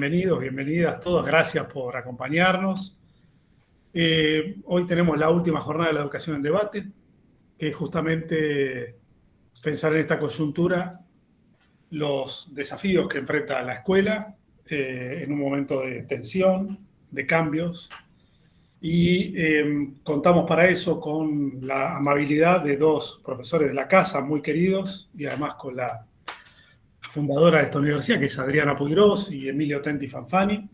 Bienvenidos, bienvenidas todos, gracias por acompañarnos. Hoy tenemos la última jornada de la educación en debate, que es justamente pensar en esta coyuntura los desafíos que enfrenta la escuela en un momento de tensión, de cambios, y contamos para eso con la amabilidad de dos profesores de la casa muy queridos y además con la fundadora de esta universidad, que es Adriana Puigros y Emilio Tenti Fanfani.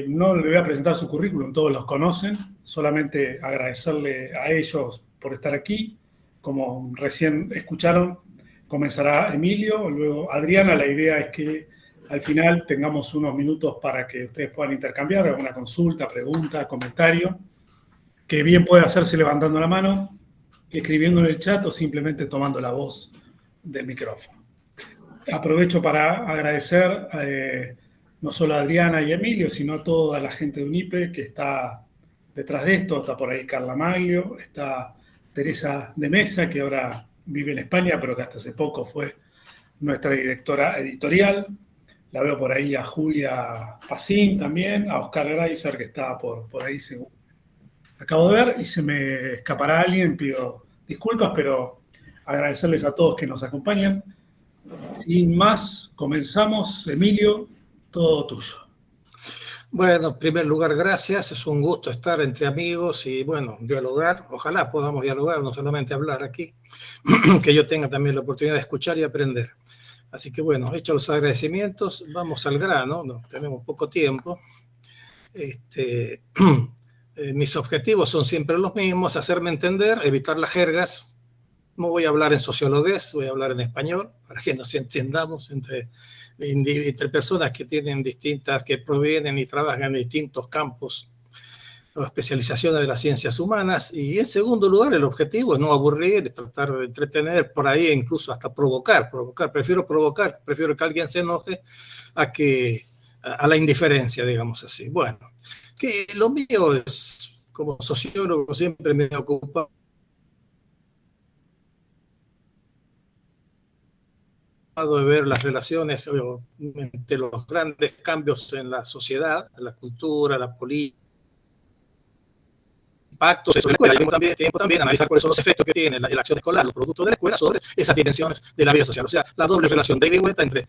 No le voy a presentar su currículum, todos los conocen, solamente agradecerle a ellos por estar aquí. Como recién escucharon, comenzará Emilio, luego Adriana. La idea es que al final tengamos unos minutos para que ustedes puedan intercambiar alguna consulta, pregunta, comentario, que bien puede hacerse levantando la mano, escribiendo en el chat o simplemente tomando la voz del micrófono. Aprovecho para agradecer no solo a Adriana y Emilio, sino a toda la gente de UNIPE que está detrás de esto. Está por ahí Carla Maglio, está Teresa de Mesa, que ahora vive en España, pero que hasta hace poco fue nuestra directora editorial. La veo por ahí a Julia Pacín también, a Oscar Greiser, que está por ahí según acabo de ver, y se me escapará alguien, pido disculpas, pero agradecerles a todos que nos acompañan. Sin más, comenzamos. Emilio, todo tuyo. Bueno, en primer lugar, gracias. Es un gusto estar entre amigos y, bueno, dialogar. Ojalá podamos dialogar, no solamente hablar aquí, que yo tenga también la oportunidad de escuchar y aprender. Así que, bueno, hechos los agradecimientos, vamos al grano, no, tenemos poco tiempo. Mis objetivos son siempre los mismos: hacerme entender, evitar las jergas. No voy a hablar en sociologués, voy a hablar en español, para que nos entendamos entre personas que tienen que provienen y trabajan en distintos campos o especializaciones de las ciencias humanas. Y en segundo lugar, el objetivo es no aburrir, tratar de entretener, por ahí incluso hasta provocar. Prefiero que alguien se enoje a la indiferencia, digamos así. Bueno, que lo mío es, como sociólogo, siempre me ocupa de ver las relaciones entre los grandes cambios en la sociedad, en la cultura, la política, impactos sobre la escuela. Y tiempo también analizar cuáles son los efectos que tiene la acción escolar, los productos de la escuela, sobre esas dimensiones de la vida social. O sea, la doble relación de ida y vuelta entre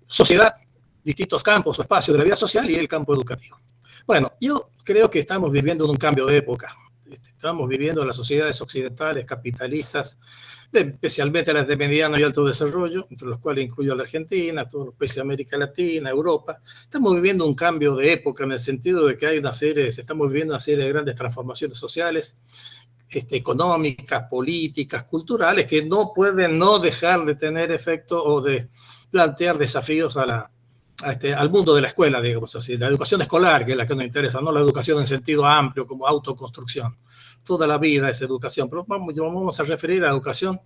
sociedad, distintos campos o espacios de la vida social y el campo educativo. Bueno, yo creo que estamos viviendo en un cambio de época. Estamos viviendo en las sociedades occidentales, capitalistas, especialmente las de mediano y alto desarrollo, entre los cuales incluyo a la Argentina, todos los países de América Latina, Europa. Estamos viviendo un cambio de época en el sentido de que estamos viviendo una serie de grandes transformaciones sociales, económicas, políticas, culturales, que no pueden no dejar de tener efecto o de plantear desafíos al mundo de la escuela, digamos así, la educación escolar, que es la que nos interesa, no la educación en sentido amplio como autoconstrucción. Toda la vida es educación, pero vamos a referir a educación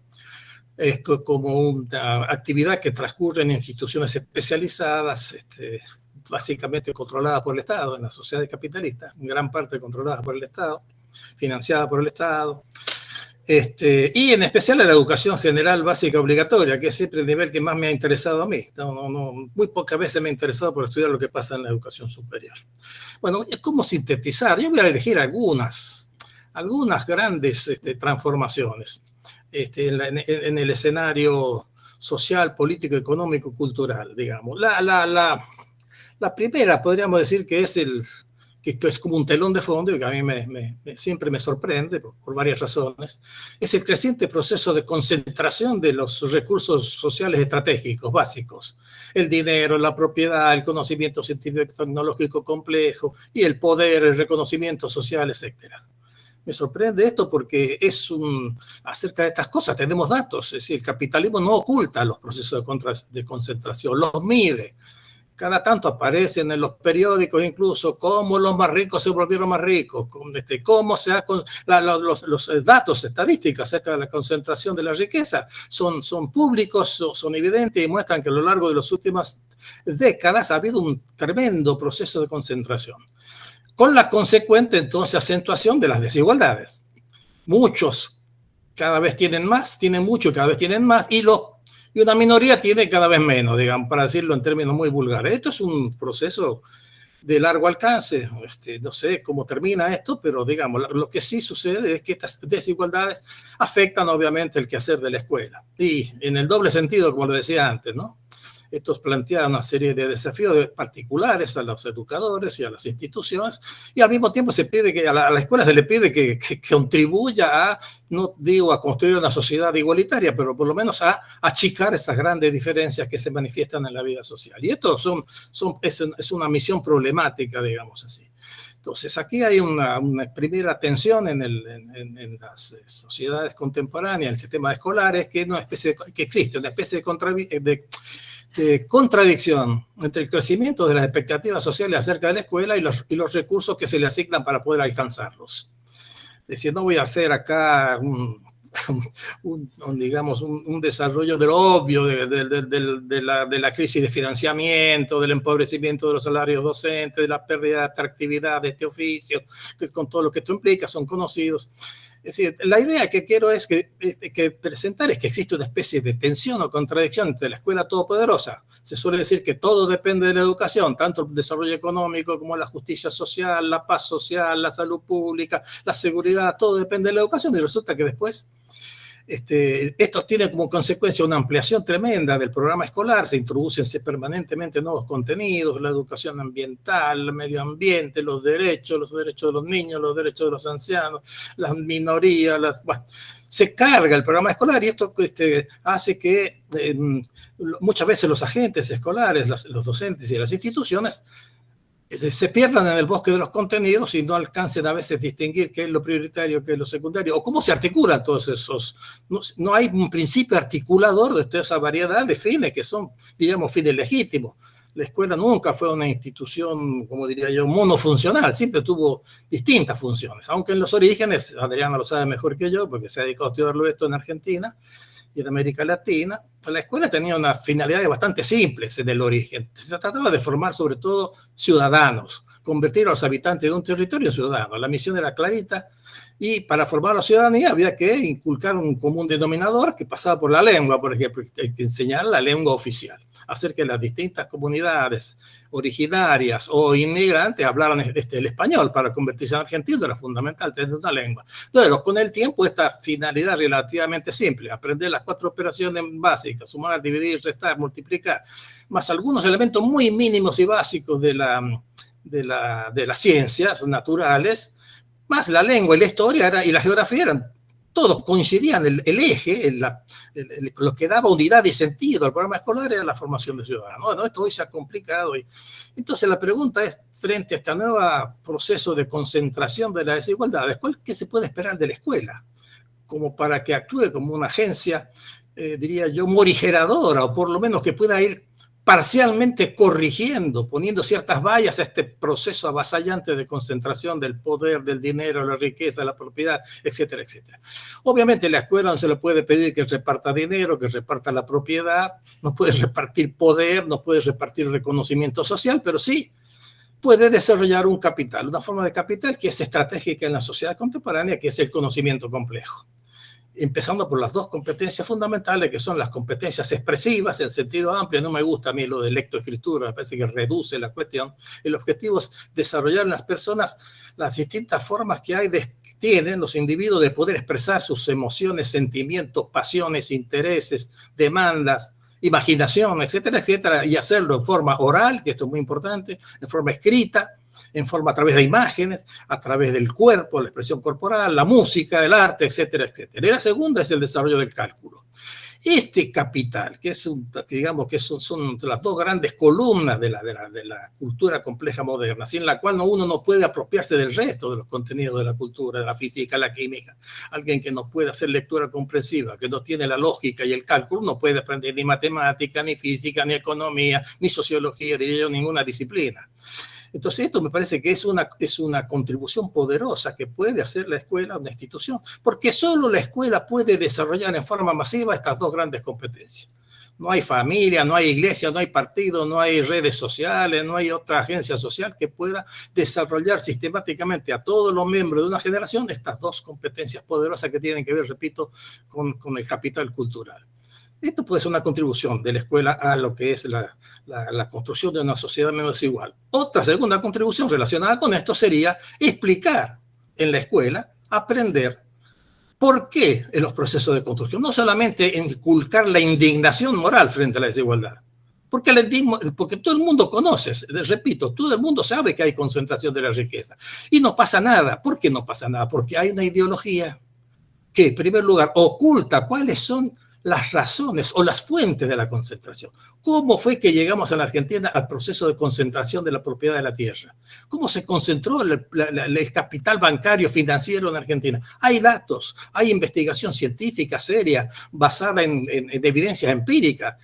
como una actividad que transcurre en instituciones especializadas, básicamente controladas por el Estado, en las sociedades capitalistas, en gran parte controladas por el Estado, financiadas por el Estado. Y en especial la educación general básica obligatoria, que es siempre el nivel que más me ha interesado a mí. Muy pocas veces me ha interesado por estudiar lo que pasa en la educación superior. Bueno, ¿cómo sintetizar? Yo voy a elegir algunas grandes transformaciones en el escenario social, político, económico, cultural, digamos. La primera podríamos decir que es como un telón de fondo y que a mí siempre me sorprende por varias razones, es el creciente proceso de concentración de los recursos sociales estratégicos básicos: el dinero, la propiedad, el conocimiento científico tecnológico complejo y el poder, el reconocimiento social, etc. Me sorprende esto porque acerca de estas cosas tenemos datos. Es decir, el capitalismo no oculta los procesos de concentración, los mide. Cada tanto aparecen en los periódicos incluso cómo los más ricos se volvieron más ricos, cómo los datos estadísticos acerca de la concentración de la riqueza son públicos, son evidentes y muestran que a lo largo de las últimas décadas ha habido un tremendo proceso de concentración, con la consecuente entonces acentuación de las desigualdades. Muchos cada vez tienen mucho, cada vez tienen más, y los y una minoría tiene cada vez menos, digamos, para decirlo en términos muy vulgares. Esto es un proceso de largo alcance. No sé cómo termina esto, pero digamos, lo que sí sucede es que estas desigualdades afectan obviamente el quehacer de la escuela. Y en el doble sentido, como lo decía antes, ¿no? Estos plantean una serie de desafíos particulares a los educadores y a las instituciones, y al mismo tiempo se pide que a la escuela se le pide que contribuya a, no digo a construir una sociedad igualitaria, pero por lo menos a achicar estas grandes diferencias que se manifiestan en la vida social. Y esto es una misión problemática, digamos así. Entonces, aquí hay una primera tensión en las sociedades contemporáneas, en el sistema escolares, que existe una especie de contradicción entre el crecimiento de las expectativas sociales acerca de la escuela y los recursos que se le asignan para poder alcanzarlos. Es decir, no voy a hacer acá digamos, un desarrollo de lo obvio de la crisis de financiamiento, del empobrecimiento de los salarios docentes, de la pérdida de atractividad de este oficio, que con todo lo que esto implica, son conocidos. Es decir, la idea que quiero presentar es que existe una especie de tensión o contradicción entre la escuela todopoderosa. Se suele decir que todo depende de la educación, tanto el desarrollo económico como la justicia social, la paz social, la salud pública, la seguridad, todo depende de la educación, y resulta que después esto tiene como consecuencia una ampliación tremenda del programa escolar, se introducen permanentemente nuevos contenidos, la educación ambiental, el medio ambiente, los derechos de los niños, los derechos de los ancianos, las minorías, se carga el programa escolar, y esto hace que muchas veces los agentes escolares, los docentes y las instituciones se pierdan en el bosque de los contenidos y no alcancen a veces distinguir qué es lo prioritario, qué es lo secundario, o cómo se articulan todos esos. No hay un principio articulador de toda esa variedad de fines que son, digamos, fines legítimos. La escuela nunca fue una institución, como diría yo, monofuncional, siempre tuvo distintas funciones, aunque en los orígenes, Adriana lo sabe mejor que yo, porque se ha dedicado a estudiarlo esto en Argentina y en América Latina, la escuela tenía unas finalidades bastante simples en el origen. Se trataba de formar sobre todo ciudadanos, convertir a los habitantes de un territorio en ciudadanos. La misión era clarita, y para formar la ciudadanía había que inculcar un común denominador que pasaba por la lengua, por ejemplo, enseñar la lengua oficial, hacer que las distintas comunidades originarias o inmigrantes hablaran el español. Para convertirse en argentino era fundamental tener una lengua. Entonces, con el tiempo, esta finalidad relativamente simple, aprender las 4 operaciones básicas, sumar, dividir, restar, multiplicar, más algunos elementos muy mínimos y básicos de las ciencias naturales, más la lengua y la historia y la geografía todos coincidían. El eje, lo que daba unidad y sentido al programa escolar era la formación de ciudadanos. Bueno, esto hoy se ha complicado. Entonces la pregunta es, frente a este nuevo proceso de concentración de las desigualdades, ¿qué se puede esperar de la escuela? Como para que actúe como una agencia, diría yo, morigeradora, o por lo menos que pueda ir parcialmente corrigiendo, poniendo ciertas vallas a este proceso avasallante de concentración del poder, del dinero, la riqueza, la propiedad, etcétera, etcétera. Obviamente la escuela no se le puede pedir que reparta dinero, que reparta la propiedad, no puede repartir poder, no puede repartir reconocimiento social, pero sí puede desarrollar un capital, una forma de capital que es estratégica en la sociedad contemporánea, que es el conocimiento complejo. Empezando por las 2 competencias fundamentales, que son las competencias expresivas en sentido amplio. No me gusta a mí lo de lectoescritura, me parece que reduce la cuestión. El objetivo es desarrollar en las personas las distintas formas que tienen los individuos de poder expresar sus emociones, sentimientos, pasiones, intereses, demandas, imaginación, etcétera, etcétera, y hacerlo en forma oral, que esto es muy importante, en forma escrita, en forma a través de imágenes, a través del cuerpo, la expresión corporal, la música, el arte, etcétera, etcétera. Y la segunda es el desarrollo del cálculo. Este capital, que son las 2 grandes columnas de la cultura compleja moderna, sin la cual uno no puede apropiarse del resto de los contenidos de la cultura, de la física, la química. Alguien que no puede hacer lectura comprensiva, que no tiene la lógica y el cálculo, no puede aprender ni matemática, ni física, ni economía, ni sociología, diría yo, ninguna disciplina. Entonces esto me parece que es una contribución poderosa que puede hacer la escuela, una institución, porque solo la escuela puede desarrollar en forma masiva estas 2 grandes competencias. No hay familia, no hay iglesia, no hay partido, no hay redes sociales, no hay otra agencia social que pueda desarrollar sistemáticamente a todos los miembros de una generación estas 2 competencias poderosas que tienen que ver, repito, con el capital cultural. Esto puede ser una contribución de la escuela a lo que es la construcción de una sociedad menos desigual. Otra segunda contribución relacionada con esto sería explicar en la escuela, aprender por qué en los procesos de construcción, no solamente inculcar la indignación moral frente a la desigualdad, porque todo el mundo conoce, les repito, todo el mundo sabe que hay concentración de la riqueza y no pasa nada. ¿Por qué no pasa nada? Porque hay una ideología que, en primer lugar, oculta cuáles son las razones o las fuentes de la concentración. ¿Cómo fue que llegamos en la Argentina al proceso de concentración de la propiedad de la tierra? ¿Cómo se concentró el capital bancario financiero en Argentina? Hay datos, hay investigación científica seria basada en evidencias empíricas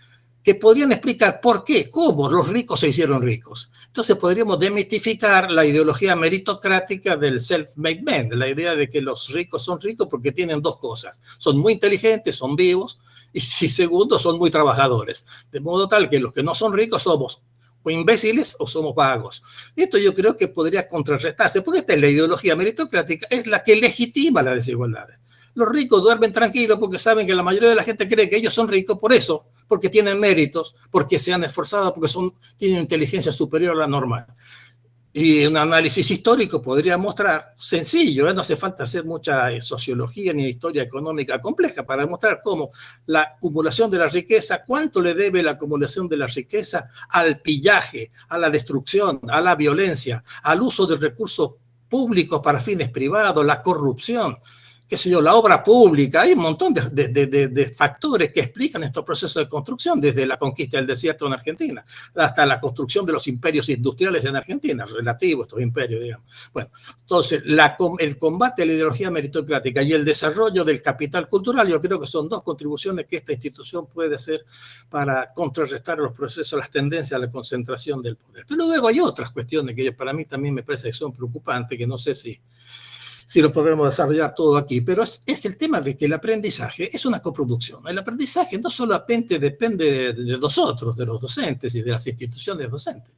que podrían explicar por qué, cómo los ricos se hicieron ricos. Entonces podríamos demitificar la ideología meritocrática del self-made man, la idea de que los ricos son ricos porque tienen dos cosas: son muy inteligentes, son vivos, y segundo, son muy trabajadores. De modo tal que los que no son ricos somos o imbéciles o somos vagos. Esto yo creo que podría contrarrestarse, porque esta es la ideología meritocrática, es la que legitima las desigualdades. Los ricos duermen tranquilos porque saben que la mayoría de la gente cree que ellos son ricos por eso, porque tienen méritos, porque se han esforzado, porque tienen inteligencia superior a la normal. Y un análisis histórico podría mostrar, sencillo, no hace falta hacer mucha sociología ni historia económica compleja para demostrar cómo la acumulación de la riqueza, cuánto le debe la acumulación de la riqueza al pillaje, a la destrucción, a la violencia, al uso de recursos públicos para fines privados, la corrupción, qué sé yo, la obra pública. Hay un montón de factores que explican estos procesos de construcción, desde la conquista del desierto en Argentina hasta la construcción de los imperios industriales en Argentina, relativos a estos imperios, digamos. Bueno, entonces, el combate a la ideología meritocrática y el desarrollo del capital cultural, yo creo que son dos contribuciones que esta institución puede hacer para contrarrestar los procesos, las tendencias a la concentración del poder. Pero luego hay otras cuestiones que para mí también me parece que son preocupantes, que no sé si lo podremos desarrollar todo aquí, pero es el tema de que el aprendizaje es una coproducción. El aprendizaje no solamente depende de nosotros, de los docentes y de las instituciones docentes.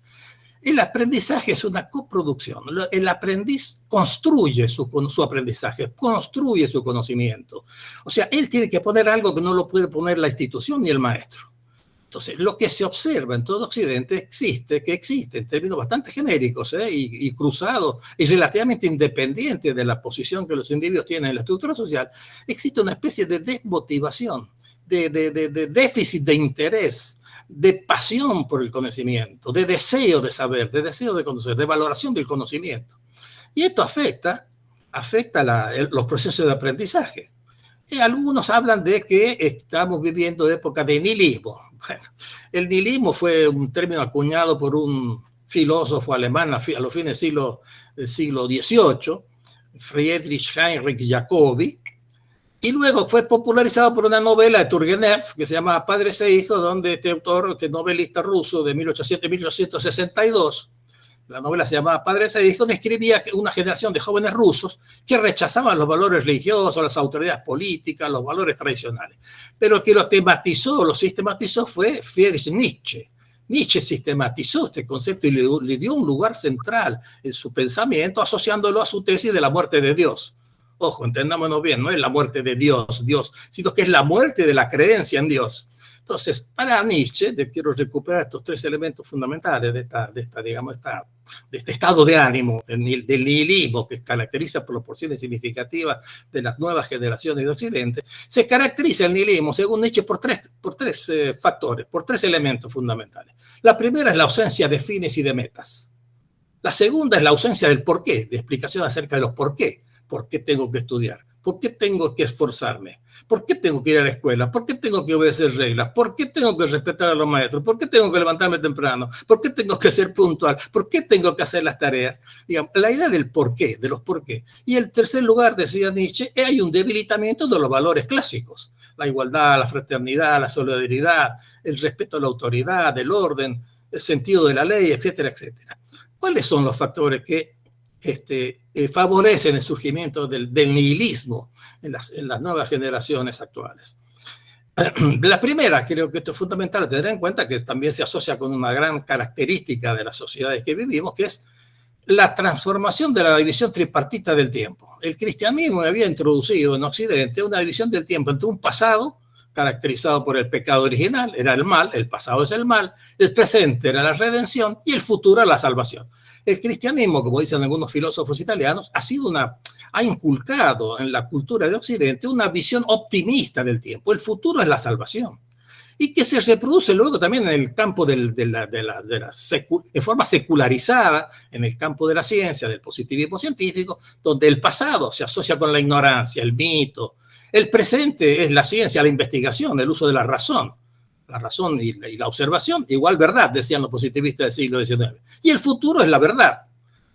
El aprendizaje es una coproducción. El aprendiz construye su aprendizaje, construye su conocimiento. O sea, él tiene que poner algo que no lo puede poner la institución ni el maestro. Entonces, lo que se observa en todo Occidente que existe en términos bastante genéricos y cruzados y relativamente independientes de la posición que los individuos tienen en la estructura social, existe una especie de desmotivación, de déficit de interés, de pasión por el conocimiento, de deseo de saber, de deseo de conocer, de valoración del conocimiento. Y esto afecta los procesos de aprendizaje. Algunos hablan de que estamos viviendo época de nihilismo. Bueno, el nihilismo fue un término acuñado por un filósofo alemán a los fines del siglo XVIII, Friedrich Heinrich Jacobi, y luego fue popularizado por una novela de Turgenev que se llama Padres e Hijos, donde este autor, este novelista ruso de 1862, la novela se llamaba Padres e Hijos, describía una generación de jóvenes rusos que rechazaban los valores religiosos, las autoridades políticas, los valores tradicionales. Pero el que lo sistematizó fue Friedrich Nietzsche. Nietzsche sistematizó este concepto y le dio un lugar central en su pensamiento, asociándolo a su tesis de la muerte de Dios. Ojo, entendámonos bien, no es la muerte de Dios, sino que es la muerte de la creencia en Dios. Entonces, para Nietzsche, quiero recuperar estos tres elementos fundamentales de este estado de ánimo, del nihilismo, que caracteriza por proporciones significativas de las nuevas generaciones de Occidente. Se caracteriza el nihilismo, según Nietzsche, por tres factores, por tres elementos fundamentales. La primera es la ausencia de fines y de metas. La segunda es la ausencia del porqué, de explicación acerca de los por qué. ¿Por qué tengo que estudiar? ¿Por qué tengo que esforzarme? ¿Por qué tengo que ir a la escuela? ¿Por qué tengo que obedecer reglas? ¿Por qué tengo que respetar a los maestros? ¿Por qué tengo que levantarme temprano? ¿Por qué tengo que ser puntual? ¿Por qué tengo que hacer las tareas? Digamos, la idea del por qué, de los por qué. Y en tercer lugar, decía Nietzsche, hay un debilitamiento de los valores clásicos. La igualdad, la fraternidad, la solidaridad, el respeto a la autoridad, el orden, el sentido de la ley, etcétera, etcétera. ¿Cuáles son los factores que favorecen el surgimiento del nihilismo en las nuevas generaciones actuales? La primera, creo que esto es fundamental tener en cuenta, que también se asocia con una gran característica de las sociedades que vivimos, que es la transformación de la división tripartita del tiempo. El cristianismo había introducido en Occidente una división del tiempo entre un pasado, caracterizado por el pecado original, era el mal, el pasado es el mal, el presente era la redención y el futuro era la salvación. El cristianismo, como dicen algunos filósofos italianos, ha inculcado en la cultura de Occidente una visión optimista del tiempo. El futuro es la salvación. Y que se reproduce luego también en el campo en forma secularizada, en el campo de la ciencia, del positivismo científico, donde el pasado se asocia con la ignorancia, el mito. El presente es la ciencia, la investigación, el uso de la razón y la observación, igual verdad, decían los positivistas del siglo XIX. Y el futuro es la verdad.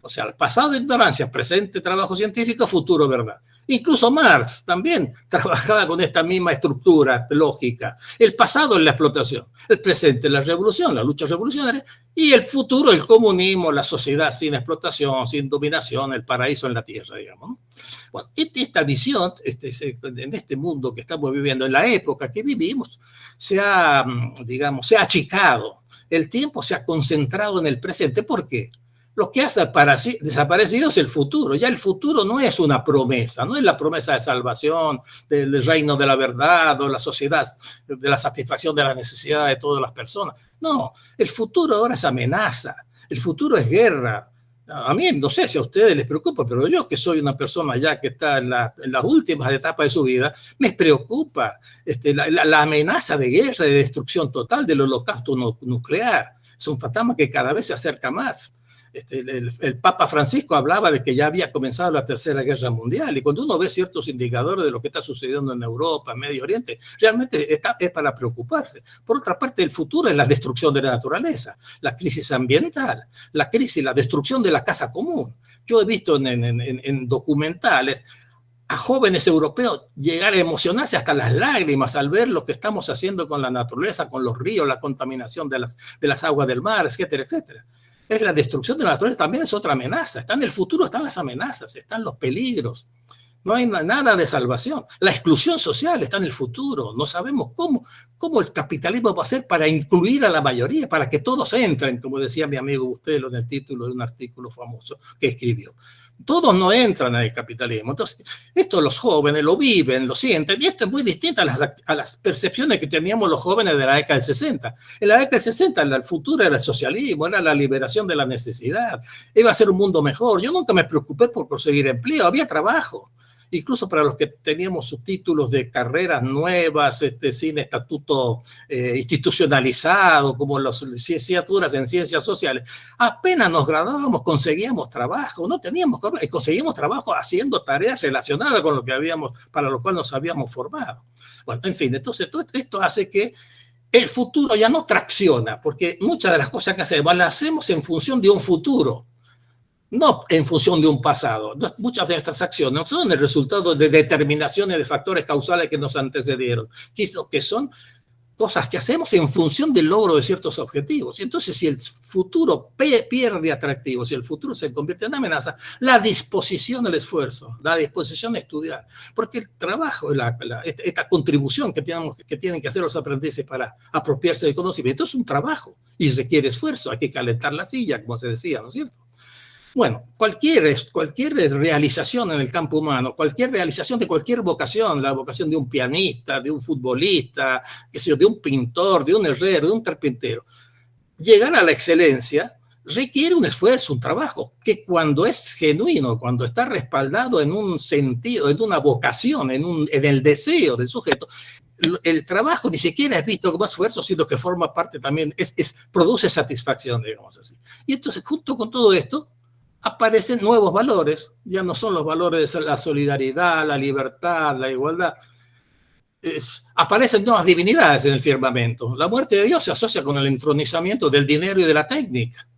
O sea, el pasado ignorancia, presente trabajo científico, futuro verdad. Incluso Marx también trabajaba con esta misma estructura lógica. El pasado es la explotación, el presente es la revolución, la lucha revolucionaria, y el futuro el comunismo, la sociedad sin explotación, sin dominación, el paraíso en la tierra, digamos, ¿no? Bueno, esta visión, en este mundo que estamos viviendo, en la época que vivimos, se ha achicado. El tiempo se ha concentrado en el presente. ¿Por qué? Lo que ha desaparecido es el futuro. Ya el futuro no es una promesa, no es la promesa de salvación, del reino de la verdad o la sociedad, de la satisfacción de las necesidades de todas las personas. No, el futuro ahora es amenaza, el futuro es guerra. A mí no sé si a ustedes les preocupa, pero yo que soy una persona ya que está en las últimas etapas de su vida, me preocupa la amenaza de guerra, de destrucción total, del holocausto nuclear. Es un fantasma que cada vez se acerca más. El Papa Francisco hablaba de que ya había comenzado la Tercera Guerra Mundial, y cuando uno ve ciertos indicadores de lo que está sucediendo en Europa, en Medio Oriente, realmente es para preocuparse. Por otra parte, el futuro es la destrucción de la naturaleza, la crisis ambiental, la destrucción de la casa común. Yo he visto en documentales a jóvenes europeos llegar a emocionarse hasta las lágrimas al ver lo que estamos haciendo con la naturaleza, con los ríos, la contaminación de las aguas del mar, etcétera, etcétera. Es la destrucción de la naturaleza, también es otra amenaza. Está en el futuro, están las amenazas, están los peligros. No hay nada de salvación. La exclusión social está en el futuro. No sabemos cómo el capitalismo va a hacer para incluir a la mayoría, para que todos entren, como decía mi amigo Bustelo en el título de un artículo famoso que escribió. Todos no entran al capitalismo. Entonces, esto los jóvenes lo viven, lo sienten, y esto es muy distinto a las percepciones que teníamos los jóvenes de la década del 60. En la década del 60, el futuro era el socialismo, era la liberación de la necesidad, iba a ser un mundo mejor. Yo nunca me preocupé por conseguir empleo, había trabajo. Incluso para los que teníamos sus títulos de carreras nuevas, sin estatuto institucionalizado, como las licenciaturas en ciencias sociales, apenas nos graduábamos, conseguíamos trabajo, conseguíamos trabajo haciendo tareas relacionadas con lo que para lo cual nos habíamos formado. Bueno, en fin, entonces todo esto hace que el futuro ya no tracciona, porque muchas de las cosas que hacemos las hacemos en función de un futuro, no en función de un pasado. Muchas de estas acciones no son el resultado de determinaciones de factores causales que nos antecedieron, que son cosas que hacemos en función del logro de ciertos objetivos. Y entonces, si el futuro pierde atractivo, si el futuro se convierte en amenaza, la disposición al esfuerzo, la disposición a estudiar, porque el trabajo, esta contribución que tienen que hacer los aprendices para apropiarse del conocimiento es un trabajo y requiere esfuerzo. Hay que calentar la silla, como se decía, ¿no es cierto? Bueno, cualquier realización en el campo humano, cualquier realización de cualquier vocación, la vocación de un pianista, de un futbolista, de un pintor, de un herrero, de un carpintero, llegar a la excelencia requiere un esfuerzo, un trabajo, que cuando es genuino, cuando está respaldado en un sentido, en una vocación, en el deseo del sujeto, el trabajo ni siquiera es visto como esfuerzo, sino que forma parte también, produce satisfacción, digamos así. Y entonces, junto con todo esto, aparecen nuevos valores, ya no son los valores de la solidaridad, la libertad, la igualdad. Aparecen nuevas divinidades en el firmamento. La muerte de Dios se asocia con el entronizamiento del dinero y de la técnica.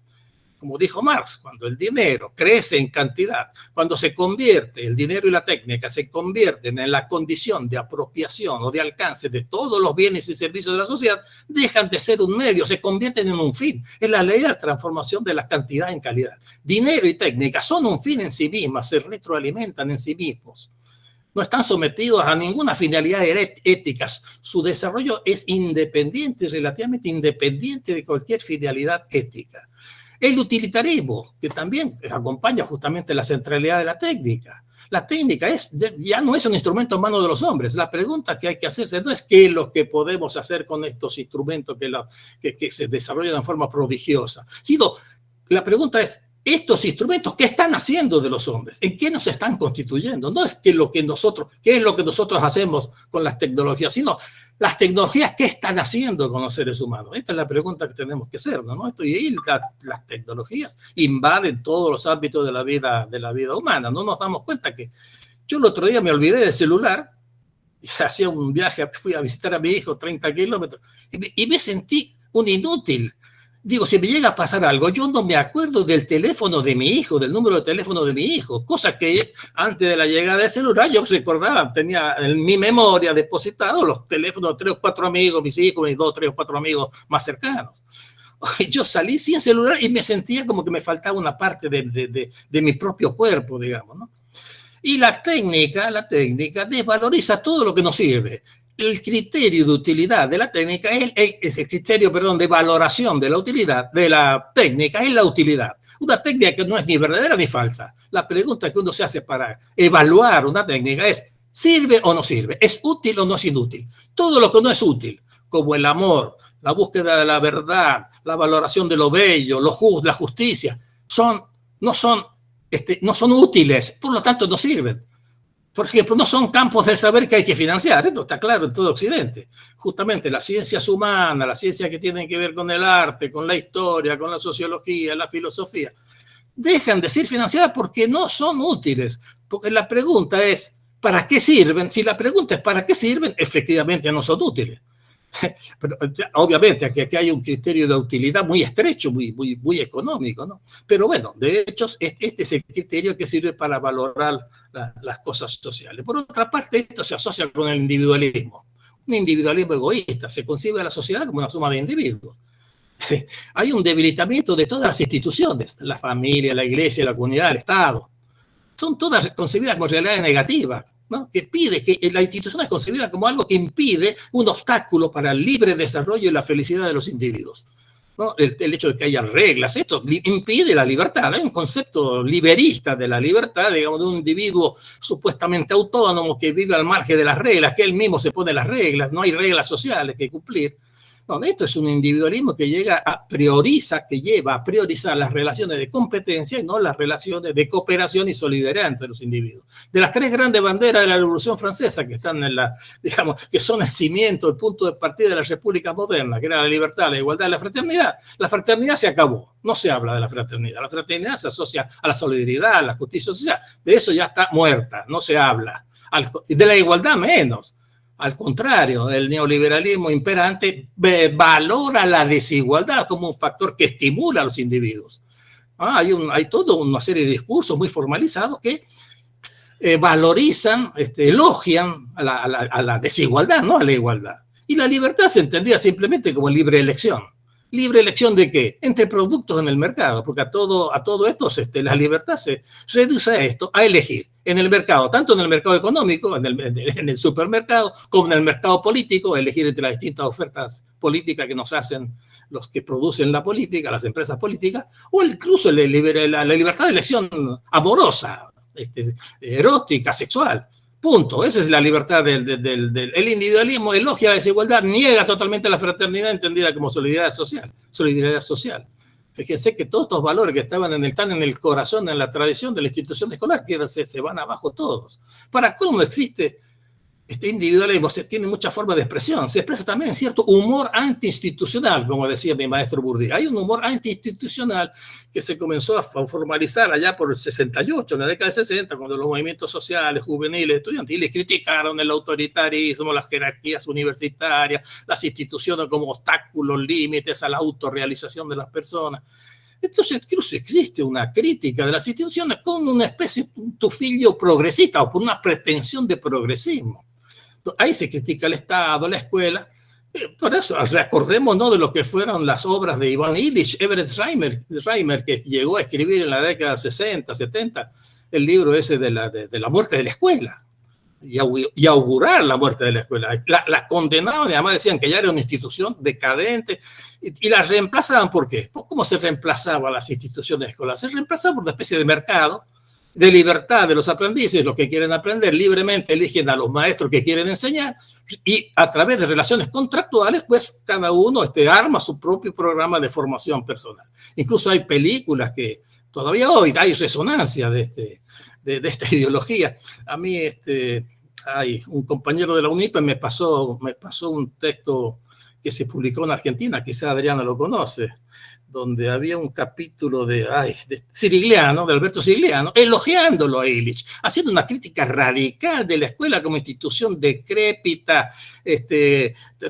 Como dijo Marx, cuando el dinero crece en cantidad, cuando el dinero y la técnica se convierten en la condición de apropiación o de alcance de todos los bienes y servicios de la sociedad, dejan de ser un medio, se convierten en un fin. Es la ley de la transformación de la cantidad en calidad. Dinero y técnica son un fin en sí mismas, se retroalimentan en sí mismos. No están sometidos a ninguna finalidad ética. Su desarrollo es independiente, relativamente independiente de cualquier finalidad ética. El utilitarismo, que también acompaña justamente la centralidad de la técnica. La técnica ya no es un instrumento en manos de los hombres. La pregunta que hay que hacerse no es qué es lo que podemos hacer con estos instrumentos que se desarrollan en forma prodigiosa, sino la pregunta es, estos instrumentos, ¿qué están haciendo de los hombres? ¿En qué nos están constituyendo? No es qué es lo que nosotros hacemos con las tecnologías, sino las tecnologías, ¿qué están haciendo con los seres humanos? Esta es la pregunta que tenemos que hacernos, ¿no? Las tecnologías invaden todos los ámbitos de la vida humana. No nos damos cuenta que yo el otro día me olvidé del celular, hacía un viaje, fui a visitar a mi hijo 30 kilómetros, y me sentí un inútil. Digo, si me llega a pasar algo, yo no me acuerdo del teléfono de mi hijo, del número de teléfono de mi hijo, cosa que antes de la llegada del celular yo recordaba, tenía en mi memoria depositado los teléfonos de 3 o 4 amigos, mis hijos, mis 2, 3 o 4 amigos más cercanos. Yo salí sin celular y me sentía como que me faltaba una parte de mi propio cuerpo, digamos, ¿no? Y la técnica desvaloriza todo lo que nos sirve. El criterio de utilidad de la técnica es el criterio, de valoración de la utilidad de la técnica es la utilidad. Una técnica que no es ni verdadera ni falsa. La pregunta que uno se hace para evaluar una técnica es, ¿sirve o no sirve? ¿Es útil o no es inútil? Todo lo que no es útil, como el amor, la búsqueda de la verdad, la valoración de lo bello, la justicia, no son útiles, por lo tanto no sirven. Por ejemplo, no son campos del saber que hay que financiar. Esto está claro en todo Occidente. Justamente las ciencias humanas, las ciencias que tienen que ver con el arte, con la historia, con la sociología, la filosofía, dejan de ser financiadas porque no son útiles. Porque la pregunta es, ¿para qué sirven? Si la pregunta es ¿para qué sirven? Efectivamente no son útiles. Pero, obviamente aquí hay un criterio de utilidad muy estrecho, muy económico, ¿no? Pero bueno, de hecho, este es el criterio que sirve para valorar las cosas sociales. Por otra parte, esto se asocia con el individualismo. Un individualismo egoísta. Se concibe a la sociedad como una suma de individuos. Hay un debilitamiento de todas las instituciones, la familia, la iglesia, la comunidad, el Estado. Son todas concebidas como realidades negativas, ¿no? Que la institución es concebida como algo que impide un obstáculo para el libre desarrollo y la felicidad de los individuos, ¿no? El hecho de que haya reglas, esto impide la libertad. Hay un concepto liberista de la libertad, digamos, de un individuo supuestamente autónomo que vive al margen de las reglas, que él mismo se pone las reglas, no hay reglas sociales que cumplir. No, esto es un individualismo que lleva a priorizar las relaciones de competencia y no las relaciones de cooperación y solidaridad entre los individuos. De las 3 grandes banderas de la Revolución Francesa que están que son el cimiento, el punto de partida de la República moderna, que era la libertad, la igualdad y la fraternidad se acabó. No se habla de la fraternidad. La fraternidad se asocia a la solidaridad, a la justicia social. De eso ya está muerta, no se habla. De la igualdad menos. Al contrario, el neoliberalismo imperante valora la desigualdad como un factor que estimula a los individuos. Hay toda una serie de discursos muy formalizados que valorizan, elogian a la desigualdad, no a la igualdad. Y la libertad se entendía simplemente como libre elección. ¿Libre elección de qué? Entre productos en el mercado, porque a todo esto la libertad se reduce a esto, a elegir en el mercado, tanto en el mercado económico, en el supermercado, como en el mercado político, elegir entre las distintas ofertas políticas que nos hacen los que producen la política, las empresas políticas, o incluso la libertad de elección amorosa, erótica, sexual. Punto. Esa es la libertad el individualismo elogia la desigualdad, niega totalmente la fraternidad entendida como solidaridad social. Fíjense que todos estos valores que están en el corazón, en la tradición de la institución escolar, se van abajo todos. ¿Para cómo existe este individualismo? Tiene muchas formas de expresión. Se expresa también cierto humor antiinstitucional, como decía mi maestro Bourdieu. Hay un humor antiinstitucional que se comenzó a formalizar allá por el 68, en la década del 60, cuando los movimientos sociales, juveniles, estudiantiles criticaron el autoritarismo, las jerarquías universitarias, las instituciones como obstáculos, límites a la autorrealización de las personas. Entonces, incluso existe una crítica de las instituciones con una especie de tufillo progresista o por una pretensión de progresismo. Ahí se critica el Estado, la escuela. Por eso, recordémonos de lo que fueron las obras de Ivan Illich, Everett Reimer, que llegó a escribir en la década 60, 70, el libro ese de la muerte de la escuela, y augurar la muerte de la escuela. La condenaban y además decían que ya era una institución decadente y la reemplazaban. ¿Por qué? ¿Cómo se reemplazaban las instituciones escolares? Se reemplazaban por una especie de mercado de libertad de los aprendices, los que quieren aprender libremente eligen a los maestros que quieren enseñar y a través de relaciones contractuales, pues cada uno arma su propio programa de formación personal. Incluso hay películas que todavía hoy hay resonancia de esta ideología. A mí hay un compañero de la UNIPE me pasó un texto que se publicó en Argentina, quizá Adriana lo conoce, donde había un capítulo de Cirigliano, de Alberto Cirigliano, elogiándolo a Illich, haciendo una crítica radical de la escuela como institución decrépita,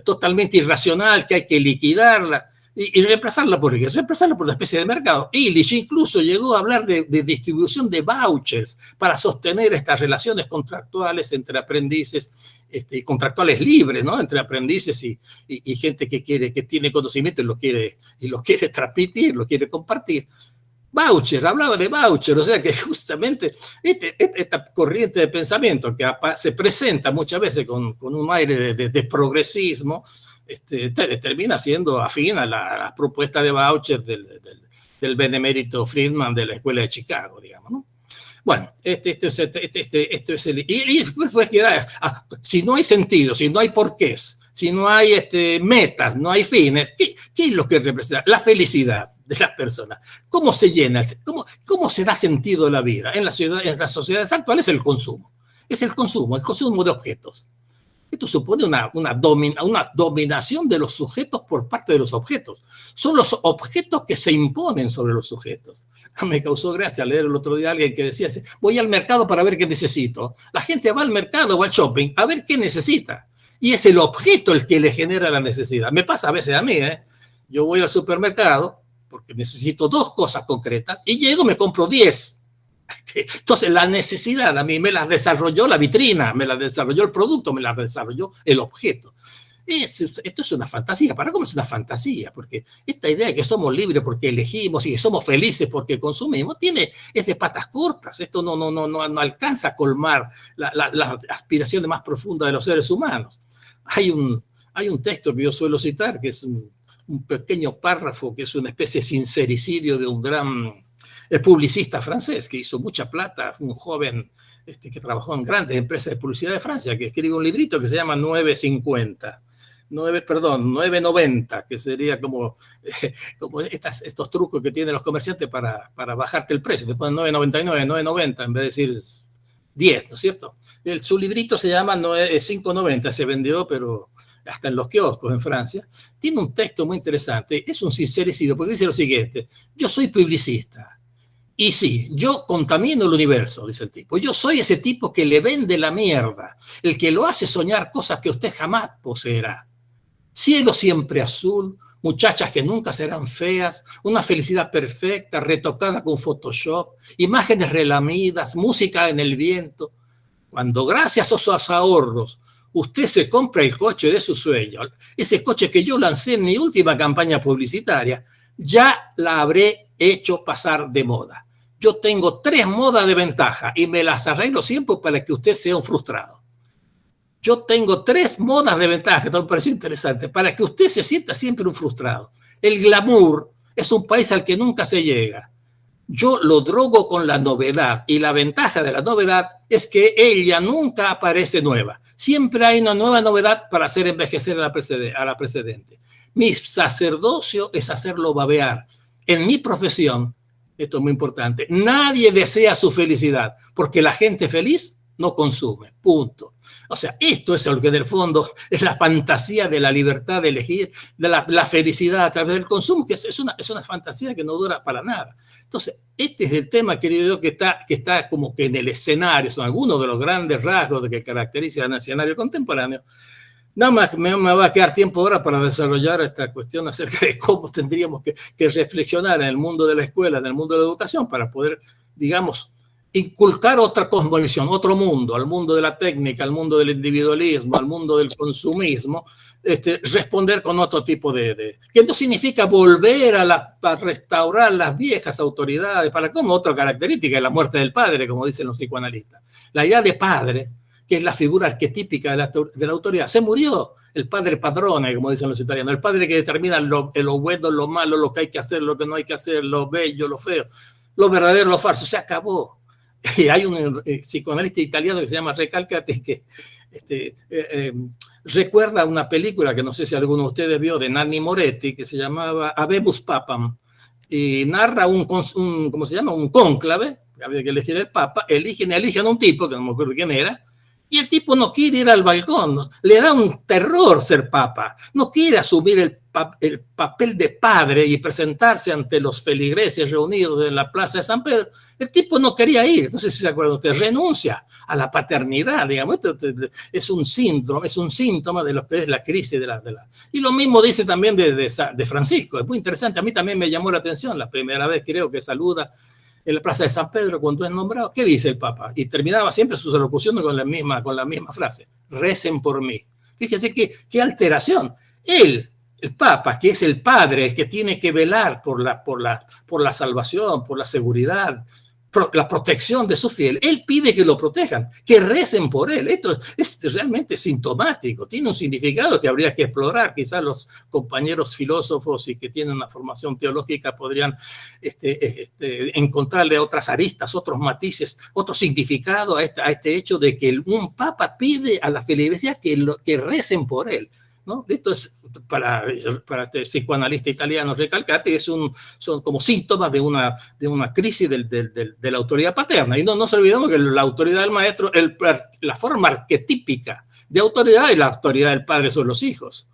totalmente irracional, que hay que liquidarla y reemplazarla por una especie de mercado. Illich incluso llegó a hablar de distribución de vouchers para sostener estas relaciones contractuales entre aprendices, contractuales libres, ¿no? Entre aprendices y gente que tiene conocimiento y lo quiere transmitir, lo quiere compartir. Voucher, hablaba de voucher, o sea que justamente esta corriente de pensamiento que se presenta muchas veces con un aire de progresismo, termina siendo afín a la propuesta de voucher del benemérito Friedman de la Escuela de Chicago, digamos, ¿no? Bueno, esto es el... Y después queda, si no hay sentido, si no hay porqués, si no hay metas, no hay fines, ¿qué es lo que representa? La felicidad de las personas. ¿Cómo se llena? ¿Cómo se da sentido a la vida? En las sociedades actuales el consumo. Es el consumo de objetos. Esto supone una dominación de los sujetos por parte de los objetos. Son los objetos que se imponen sobre los sujetos. Me causó gracia leer el otro día a alguien que decía, voy al mercado para ver qué necesito. La gente va al mercado o al shopping a ver qué necesita. Y es el objeto el que le genera la necesidad. Me pasa a veces a mí, Yo voy al supermercado porque necesito 2 cosas concretas y llego y me compro 10. Entonces la necesidad a mí me la desarrolló la vitrina, me la desarrolló el producto, me la desarrolló el objeto. Esto es una fantasía. ¿Para cómo es una fantasía? Porque esta idea de que somos libres porque elegimos y que somos felices porque consumimos es de patas cortas. Esto no alcanza a colmar las aspiraciones más profundas de los seres humanos. Hay un texto que yo suelo citar, que es un pequeño párrafo, que es una especie de sincericidio de un gran publicista francés que hizo mucha plata, un joven que trabajó en grandes empresas de publicidad de Francia, que escribe un librito que se llama 990, que sería como estos trucos que tienen los comerciantes para bajarte el precio. Te ponen 9.99, 9.90 en vez de decir 10, ¿no es cierto? Su librito se llama 5.90, se vendió, pero hasta en los kioscos en Francia. Tiene un texto muy interesante, es un sincericidio, porque dice lo siguiente: yo soy publicista. Y sí, yo contamino el universo, dice el tipo. Yo soy ese tipo que le vende la mierda, el que lo hace soñar cosas que usted jamás poseerá. Cielo siempre azul, muchachas que nunca serán feas, una felicidad perfecta, retocada con Photoshop, imágenes relamidas, música en el viento. Cuando gracias a esos ahorros usted se compra el coche de su sueño, ese coche que yo lancé en mi última campaña publicitaria, ya la habré hecho pasar de moda. Yo tengo 3 modas de ventaja y me las arreglo siempre para que usted sea un frustrado. Yo tengo 3 modas de ventaja, esto me pareció interesante, para que usted se sienta siempre un frustrado. El glamour es un país al que nunca se llega. Yo lo drogo con la novedad y la ventaja de la novedad es que ella nunca aparece nueva. Siempre hay una nueva novedad para hacer envejecer a la precedente. Mi sacerdocio es hacerlo babear. En mi profesión, esto es muy importante, nadie desea su felicidad, porque la gente feliz no consume, punto. O sea, esto es lo que en el fondo es la fantasía de la libertad de elegir, de la felicidad a través del consumo, que es una fantasía que no dura para nada. Entonces, este es el tema, querido yo, que está como que en el escenario, son algunos de los grandes rasgos que caracterizan el escenario contemporáneo. Nada más me va a quedar tiempo ahora para desarrollar esta cuestión acerca de cómo tendríamos que reflexionar en el mundo de la escuela, en el mundo de la educación, para poder, digamos, inculcar otra cosmovisión, otro mundo, al mundo de la técnica, al mundo del individualismo, al mundo del consumismo, responder con otro tipo que no significa volver a restaurar las viejas autoridades, para como otra característica es la muerte del padre, como dicen los psicoanalistas. La idea de padre, que es la figura arquetípica de la autoridad. Se murió el padre padrone, como dicen los italianos, el padre que determina lo bueno, lo malo, lo que hay que hacer, lo que no hay que hacer, lo bello, lo feo, lo verdadero, lo falso. Se acabó. hay un psicoanalista italiano que se llama Recalcati que recuerda una película que no sé si alguno de ustedes vio de Nanni Moretti que se llamaba Habemus Papam y narra ¿cómo se llama? Un cónclave, había que elegir el papa, eligen a un tipo que no me acuerdo quién era, y el tipo no quiere ir al balcón, le da un terror ser papa, no quiere asumir el papel de padre y presentarse ante los feligreses reunidos en la plaza de San Pedro. El tipo no quería ir, no sé si se acuerdan ustedes, renuncia a la paternidad, digamos. Esto es un síndrome, es un síntoma de lo que es la crisis de la... Y lo mismo dice también de Francisco, es muy interesante, a mí también me llamó la atención, la primera vez creo que saluda en la plaza de San Pedro cuando es nombrado. ¿Qué dice el Papa? Y terminaba siempre sus alocuciones con la misma frase, recen por mí. Fíjense qué alteración. El Papa, que es el padre, que tiene que velar por la salvación, por la seguridad, la protección de su fiel, él pide que lo protejan, que recen por él. Esto es realmente sintomático, tiene un significado que habría que explorar. Quizás los compañeros filósofos y que tienen una formación teológica podrían encontrarle otras aristas, otros matices, otro significado a este hecho de que un papa pide a la feligresía que recen por él, ¿no? Esto es, para este psicoanalista italiano Recalcati, son como síntomas de una crisis de la autoridad paterna. Y no se olvidemos que la autoridad del maestro, la forma arquetípica de autoridad y la autoridad del padre son los hijos.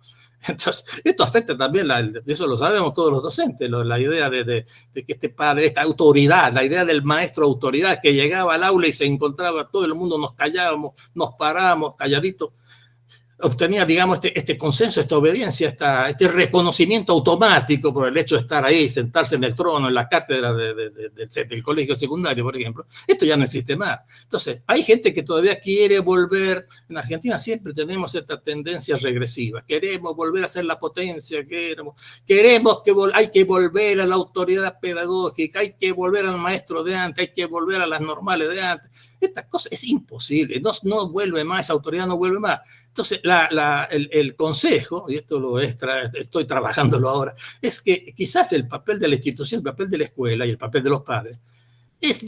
Entonces, esto afecta también, eso lo sabemos todos los docentes, la idea de que este padre, esta autoridad, la idea del maestro autoridad que llegaba al aula y se encontraba todo el mundo, nos callábamos, nos parábamos calladitos, obtenía, digamos, este consenso, esta obediencia, este reconocimiento automático por el hecho de estar ahí, sentarse en el trono, en la cátedra del colegio secundario, por ejemplo. Esto ya no existe más. Entonces, hay gente que todavía quiere volver. En Argentina siempre tenemos esta tendencia regresiva. Queremos volver a ser la potencia, queremos que hay que volver a la autoridad pedagógica, hay que volver al maestro de antes, hay que volver a las normales de antes. Esta cosa es imposible, no vuelve más, esa autoridad no vuelve más. Entonces, el consejo, y esto estoy trabajándolo ahora, es que quizás el papel de la institución, el papel de la escuela y el papel de los padres es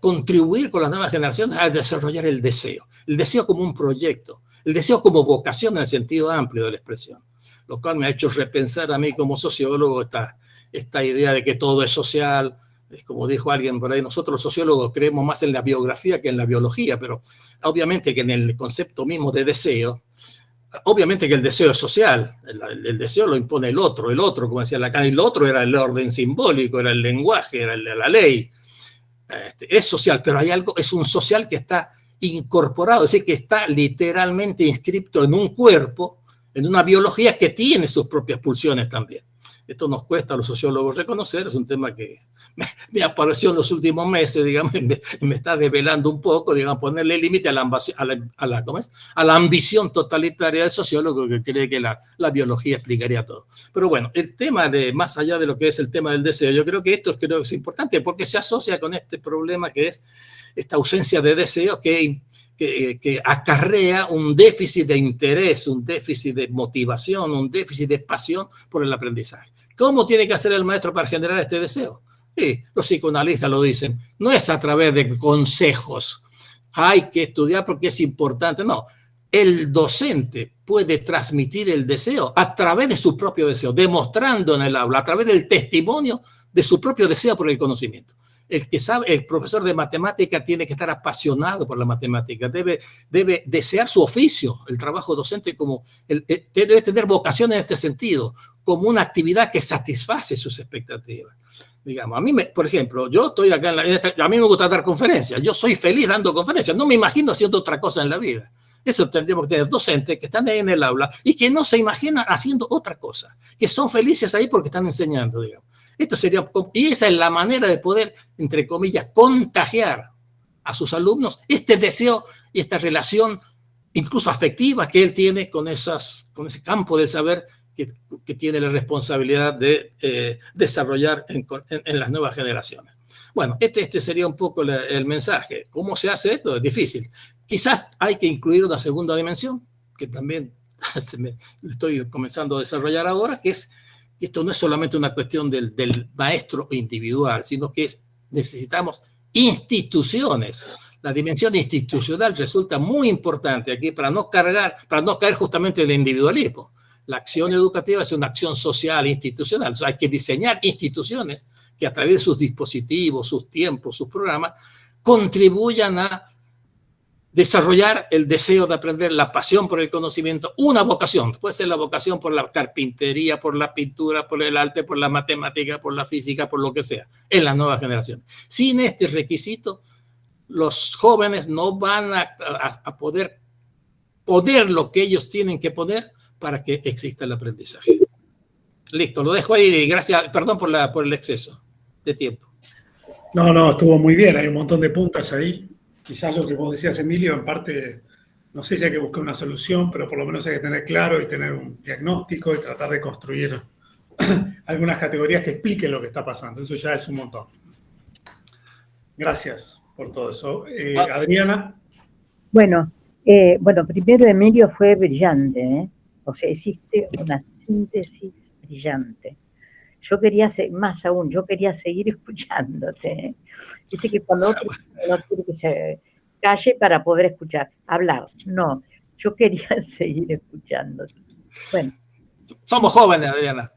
contribuir con las nuevas generaciones a desarrollar el deseo como un proyecto, el deseo como vocación en el sentido amplio de la expresión, lo cual me ha hecho repensar a mí como sociólogo esta idea de que todo es social. Es como dijo alguien por ahí, nosotros los sociólogos creemos más en la biografía que en la biología, pero obviamente que en el concepto mismo de deseo, obviamente que el deseo es social, el deseo lo impone el otro, como decía Lacan, y el otro era el orden simbólico, era el lenguaje, era la ley. Es social, pero hay algo, es un social que está incorporado, es decir, que está literalmente inscrito en un cuerpo, en una biología que tiene sus propias pulsiones también. Esto nos cuesta a los sociólogos reconocer, es un tema que me apareció en los últimos meses, digamos, me está develando un poco, digamos, ponerle límite a la ambición totalitaria del sociólogo que cree que la biología explicaría todo. Pero bueno, el tema más allá de lo que es el tema del deseo, yo creo que es importante porque se asocia con este problema que es esta ausencia de deseo que acarrea un déficit de interés, un déficit de motivación, un déficit de pasión por el aprendizaje. ¿Cómo tiene que hacer el maestro para generar este deseo? Sí, los psicoanalistas lo dicen, no es a través de consejos, hay que estudiar porque es importante, no. El docente puede transmitir el deseo a través de su propio deseo, demostrando en el aula, a través del testimonio de su propio deseo por el conocimiento. El profesor de matemática tiene que estar apasionado por la matemática, debe desear su oficio, el trabajo docente debe tener vocación en este sentido, como una actividad que satisface sus expectativas. Digamos, a mí, por ejemplo, yo estoy acá, a mí me gusta dar conferencias, yo soy feliz dando conferencias, no me imagino haciendo otra cosa en la vida. Eso tendríamos que tener docentes que están ahí en el aula y que no se imaginan haciendo otra cosa, que son felices ahí porque están enseñando, digamos. Y esa es la manera de poder, entre comillas, contagiar a sus alumnos este deseo y esta relación, incluso afectiva, que él tiene con ese campo de saber que tiene la responsabilidad de desarrollar en las nuevas generaciones. Bueno, este sería un poco el mensaje. ¿Cómo se hace esto? Es difícil. Quizás hay que incluir una segunda dimensión, que también estoy comenzando a desarrollar ahora, que es esto no es solamente una cuestión del maestro individual, sino que necesitamos instituciones. La dimensión institucional resulta muy importante aquí para no caer justamente en el individualismo. La acción educativa es una acción social, institucional. O sea, hay que diseñar instituciones que a través de sus dispositivos, sus tiempos, sus programas, contribuyan a desarrollar el deseo de aprender, la pasión por el conocimiento, una vocación. Puede ser la vocación por la carpintería, por la pintura, por el arte, por la matemática, por la física, por lo que sea, en la nueva generación. Sin este requisito, los jóvenes no van a poder lo que ellos tienen que poner para que exista el aprendizaje. Listo, lo dejo ahí. Gracias, perdón por el exceso de tiempo. No, estuvo muy bien. Hay un montón de puntas ahí. Quizás lo que vos decías, Emilio, en parte, no sé si hay que buscar una solución, pero por lo menos hay que tener claro y tener un diagnóstico y tratar de construir algunas categorías que expliquen lo que está pasando. Eso ya es un montón. Gracias por todo eso. Adriana. Bueno, primero Emilio fue brillante, ¿eh? O sea, hiciste una síntesis brillante. Yo quería, más aún, yo quería seguir escuchándote, ¿eh? Viste que cuando otro no quiere que se calle para poder escuchar, hablar, no, yo quería seguir escuchándote. Bueno. Somos jóvenes, Adriana.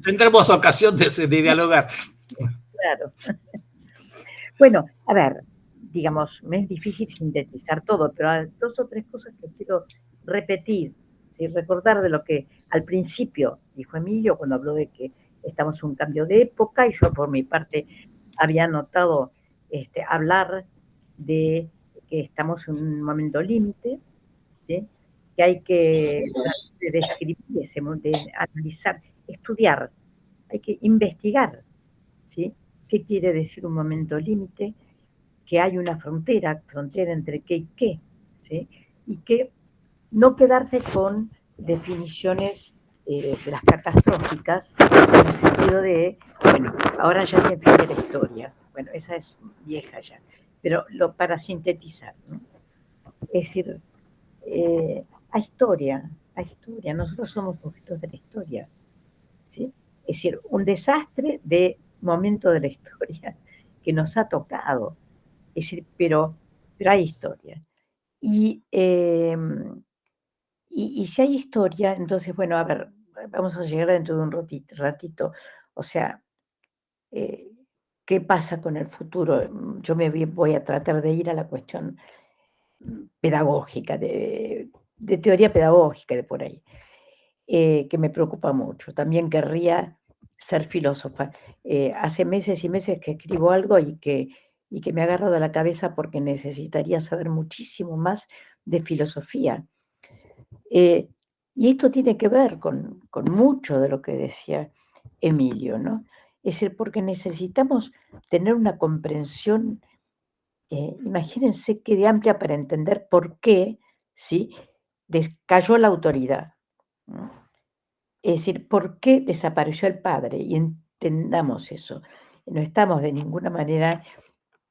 Tendremos ocasión de dialogar. Claro. Bueno, a ver, digamos, me es difícil sintetizar todo, pero hay 2 o 3 cosas que quiero repetir, ¿sí? Recordar de lo que al principio dijo Emilio cuando habló de que estamos en un cambio de época, y yo por mi parte había notado hablar de que estamos en un momento límite, ¿sí? Que hay que describir, de analizar, estudiar, hay que investigar, ¿sí? ¿Qué quiere decir un momento límite? Que hay una frontera entre qué y qué, ¿sí? Y que no quedarse con definiciones de las catastróficas, en el sentido de, bueno, ahora ya se entiende la historia. Bueno, esa es vieja ya. Pero para sintetizar, ¿no? Es decir, a historia, nosotros somos sujetos de la historia, ¿sí? Es decir, un desastre de momento de la historia que nos ha tocado. Es decir, pero hay historia. Y si hay historia, entonces, bueno, a ver, vamos a llegar dentro de un ratito. O sea, ¿qué pasa con el futuro? Yo voy a tratar de ir a la cuestión pedagógica, de teoría pedagógica de por ahí, que me preocupa mucho. También querría ser filósofa. Hace meses y meses que escribo algo y que me ha agarrado a la cabeza porque necesitaría saber muchísimo más de filosofía. Y esto tiene que ver con mucho de lo que decía Emilio, ¿no? Es decir, porque necesitamos tener una comprensión, imagínense qué de amplia, para entender por qué, ¿sí?, cayó la autoridad, ¿no? Es decir, ¿por qué desapareció el padre? Y entendamos eso. No estamos de ninguna manera,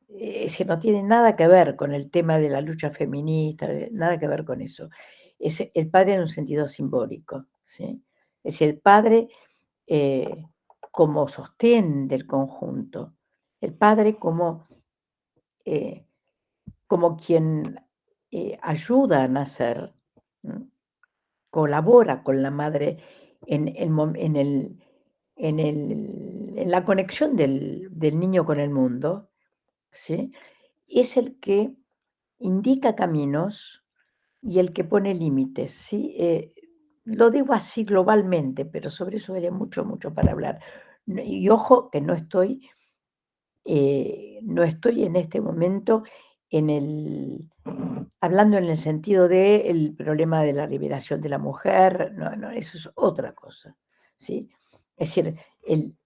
es decir, no tiene nada que ver con el tema de la lucha feminista, nada que ver con eso. Es el padre en un sentido simbólico, ¿sí? Es decir, el padre como sostén del conjunto, el padre como quien ayuda a nacer, ¿no? Colabora con la madre en la conexión del niño con el mundo, ¿sí? Es el que indica caminos y el que pone límites, ¿sí? Lo digo así globalmente, pero sobre eso habría mucho para hablar. Y ojo que no estoy en este momento hablando en el sentido del problema de la liberación de la mujer, no, eso es otra cosa, ¿sí? Es decir, el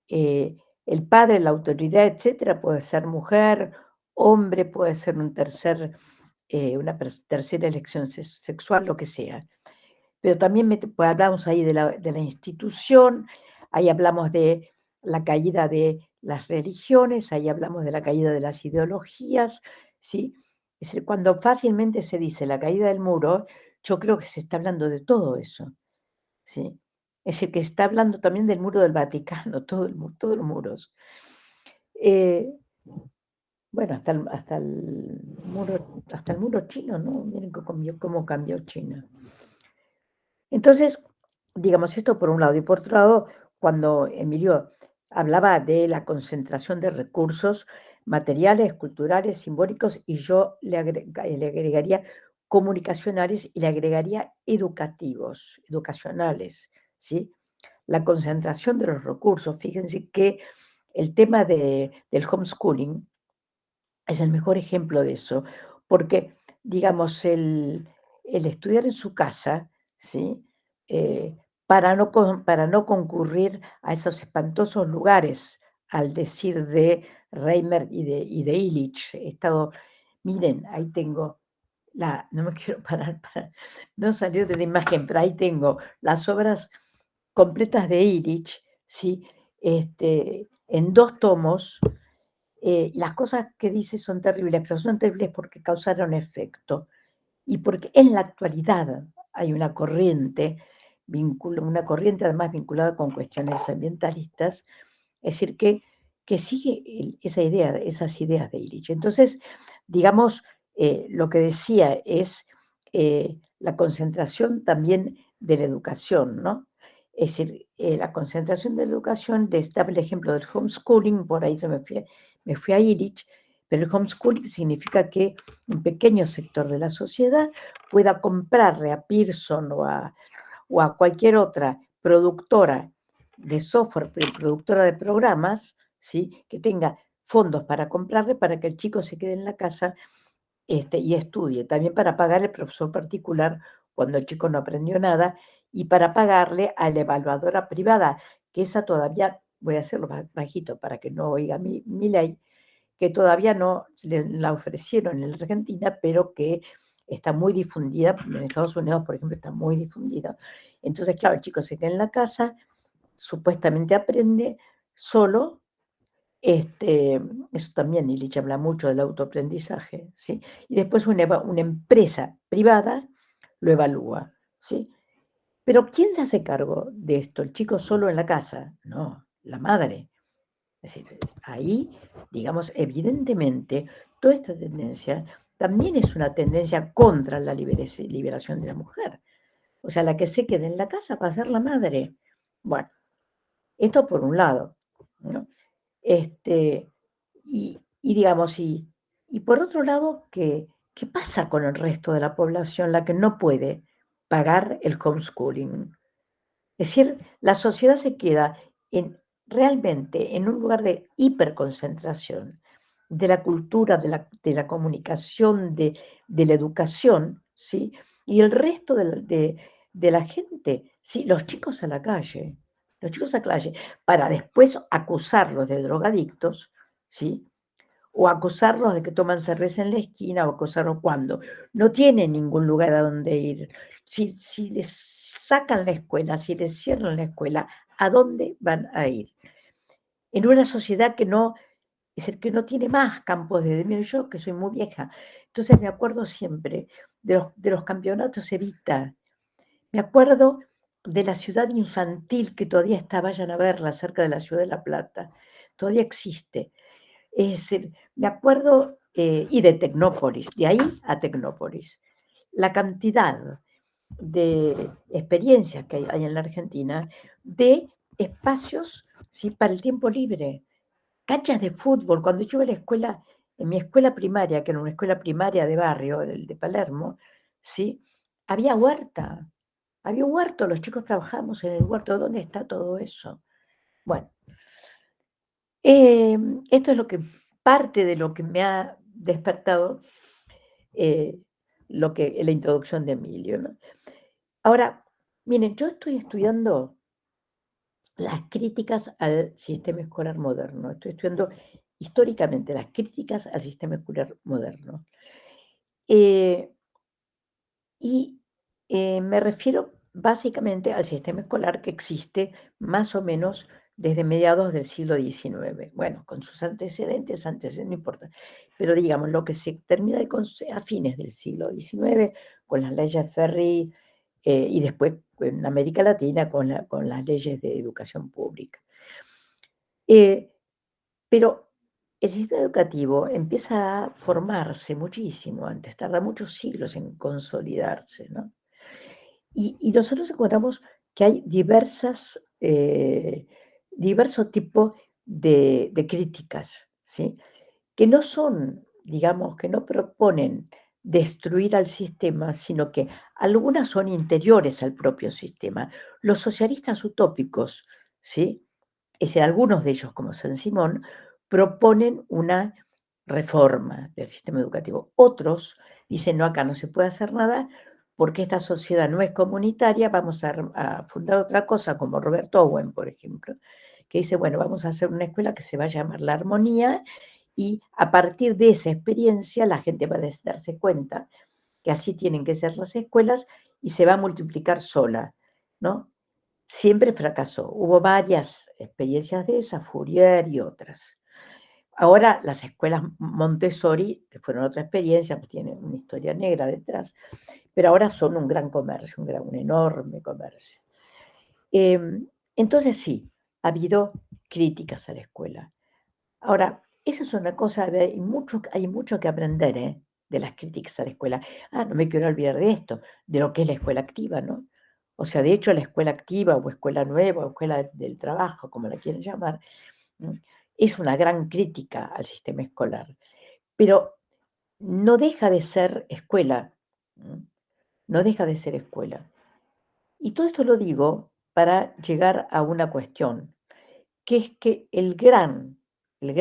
padre, la autoridad, etcétera, puede ser mujer, hombre, puede ser una tercera elección sexual, lo que sea. Pero también pues hablamos ahí de la institución, ahí hablamos de la caída de las religiones, ahí hablamos de la caída de las ideologías, ¿sí? Es decir, cuando fácilmente se dice la caída del muro, yo creo que se está hablando de todo eso, ¿sí? Es decir, que está hablando también del muro del Vaticano, todos los muros. Bueno, hasta el muro chino, ¿no? Miren cómo cambió China. Entonces, digamos esto por un lado. Y por otro lado, cuando Emilio hablaba de la concentración de recursos materiales, culturales, simbólicos, y yo le agregaría comunicacionales y le agregaría educativos, educacionales, ¿sí? La concentración de los recursos. Fíjense que el tema del homeschooling es el mejor ejemplo de eso, porque, digamos, el estudiar en su casa, ¿sí? Para no concurrir a esos espantosos lugares, al decir de Reimer y de Illich, he estado, miren, ahí tengo no me quiero parar para no salir de la imagen, pero ahí tengo las obras completas de Illich, ¿sí? En 2 tomos, las cosas que dice son terribles, pero son terribles porque causaron efecto y porque en la actualidad hay una corriente además vinculada con cuestiones ambientalistas, es decir, que sigue esas ideas de Illich. Entonces, digamos, lo que decía es la concentración también de la educación, ¿no? Es decir, la concentración de la educación, daba el ejemplo del homeschooling, por ahí me fui a Illich, pero el homeschooling significa que un pequeño sector de la sociedad pueda comprarle a Pearson o a cualquier otra productora de software, productora de programas, ¿sí? Que tenga fondos para comprarle para que el chico se quede en la casa y estudie. También para pagar el profesor particular cuando el chico no aprendió nada y para pagarle a la evaluadora privada, que esa todavía, voy a hacerlo bajito para que no oiga mi ley, que todavía no la ofrecieron en Argentina, pero que está muy difundida, en Estados Unidos, por ejemplo, está muy difundida. Entonces, claro, el chico se queda en la casa, supuestamente aprende solo, eso también Illich habla mucho del autoaprendizaje, ¿sí? Y después una empresa privada lo evalúa, ¿sí? Pero ¿quién se hace cargo de esto? ¿El chico solo en la casa? No, la madre. Es decir, ahí, digamos, evidentemente, toda esta tendencia también es una tendencia contra la liberación de la mujer. O sea, la que se quede en la casa va a ser la madre. Bueno, esto por un lado, ¿no? Y digamos, y por otro lado, ¿qué pasa con el resto de la población, la que no puede pagar el homeschooling? Es decir, la sociedad se queda realmente en un lugar de hiperconcentración de la cultura, de la comunicación, de la educación, ¿sí? Y el resto de la gente, ¿sí? Los chicos a la calle, para después acusarlos de drogadictos, ¿sí? O acusarlos de que toman cerveza en la esquina, o acusarlos cuando no tienen ningún lugar a donde ir. Si les sacan la escuela, si les cierran la escuela, ¿a dónde van a ir? En una sociedad que no, es decir, que no tiene más campos de mira, yo que soy muy vieja, entonces me acuerdo siempre de los campeonatos Evita, me acuerdo de la ciudad infantil que todavía está, vayan a verla, cerca de la ciudad de La Plata, todavía existe. Es decir, me acuerdo, y de Tecnópolis, de ahí a Tecnópolis. La cantidad de experiencias que hay en la Argentina de espacios, ¿sí? Para el tiempo libre, canchas de fútbol. Cuando yo iba a la escuela, en mi escuela primaria, que era una escuela primaria de barrio, de Palermo, ¿sí? Había huerta, había un huerto, los chicos trabajábamos en el huerto. ¿Dónde está todo eso? Bueno, esto es parte de lo que me ha despertado la introducción de Emilio, ¿no? Ahora, miren, yo estoy estudiando las críticas al sistema escolar moderno. Estoy estudiando históricamente las críticas al sistema escolar moderno. Eh, y me refiero básicamente al sistema escolar que existe más o menos desde mediados del siglo XIX. Bueno, con sus antecedentes, no importa. Pero digamos, lo que se termina a fines del siglo XIX, con las leyes Ferry, y después en América Latina con las leyes de educación pública. Pero el sistema educativo empieza a formarse muchísimo antes, tarda muchos siglos en consolidarse, ¿no? Y nosotros encontramos que hay diversos tipos de críticas, ¿sí? Que no son, digamos, que no proponen destruir al sistema, sino que algunas son interiores al propio sistema. Los socialistas utópicos, ¿sí? Es decir, algunos de ellos, como Saint-Simon, proponen una reforma del sistema educativo. Otros dicen, no, acá no se puede hacer nada porque esta sociedad no es comunitaria, vamos a fundar otra cosa, como Robert Owen, por ejemplo, que dice, bueno, vamos a hacer una escuela que se va a llamar La Armonía, y a partir de esa experiencia la gente va a darse cuenta que así tienen que ser las escuelas y se va a multiplicar sola, ¿no? Siempre fracasó. Hubo varias experiencias de esas, Fourier y otras. Ahora las escuelas Montessori, que fueron otra experiencia, pues tienen una historia negra detrás, pero ahora son un gran comercio, un enorme comercio. Entonces sí, ha habido críticas a la escuela. Ahora, eso es una cosa, hay mucho que aprender de las críticas a la escuela. No me quiero olvidar de esto, de lo que es la escuela activa, ¿no? O sea, de hecho, la escuela activa o escuela nueva o escuela del trabajo, como la quieren llamar, es una gran crítica al sistema escolar. Pero no deja de ser escuela, no deja de ser escuela. Y todo esto lo digo para llegar a una cuestión, que es que la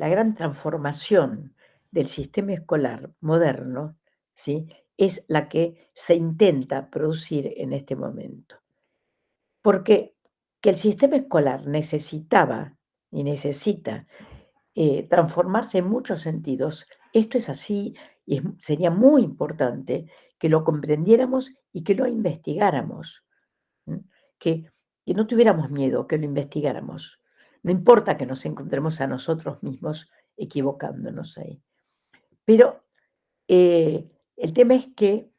gran transformación del sistema escolar moderno, ¿sí? Es la que se intenta producir en este momento. Porque que el sistema escolar necesitaba y necesita transformarse en muchos sentidos, esto es así y sería muy importante que lo comprendiéramos y que lo investigáramos, que no tuviéramos miedo, que lo investigáramos. No importa que nos encontremos a nosotros mismos equivocándonos ahí. Pero el tema es que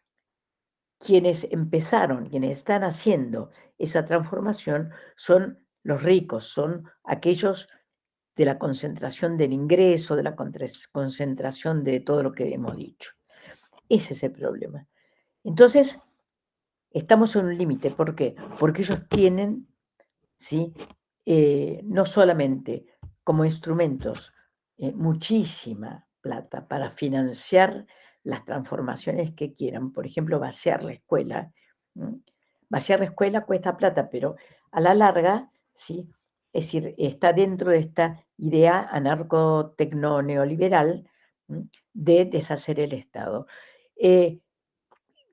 quienes empezaron, quienes están haciendo esa transformación son los ricos, son aquellos de la concentración del ingreso, de la concentración de todo lo que hemos dicho. Ese es el problema. Entonces, estamos en un límite. ¿Por qué? Porque ellos tienen, ¿sí? No solamente como instrumentos, muchísima plata para financiar las transformaciones que quieran. Por ejemplo, vaciar la escuela. Vaciar la escuela cuesta plata, pero a la larga, ¿sí? Es decir, está dentro de esta idea anarco-tecno-neoliberal de deshacer el Estado.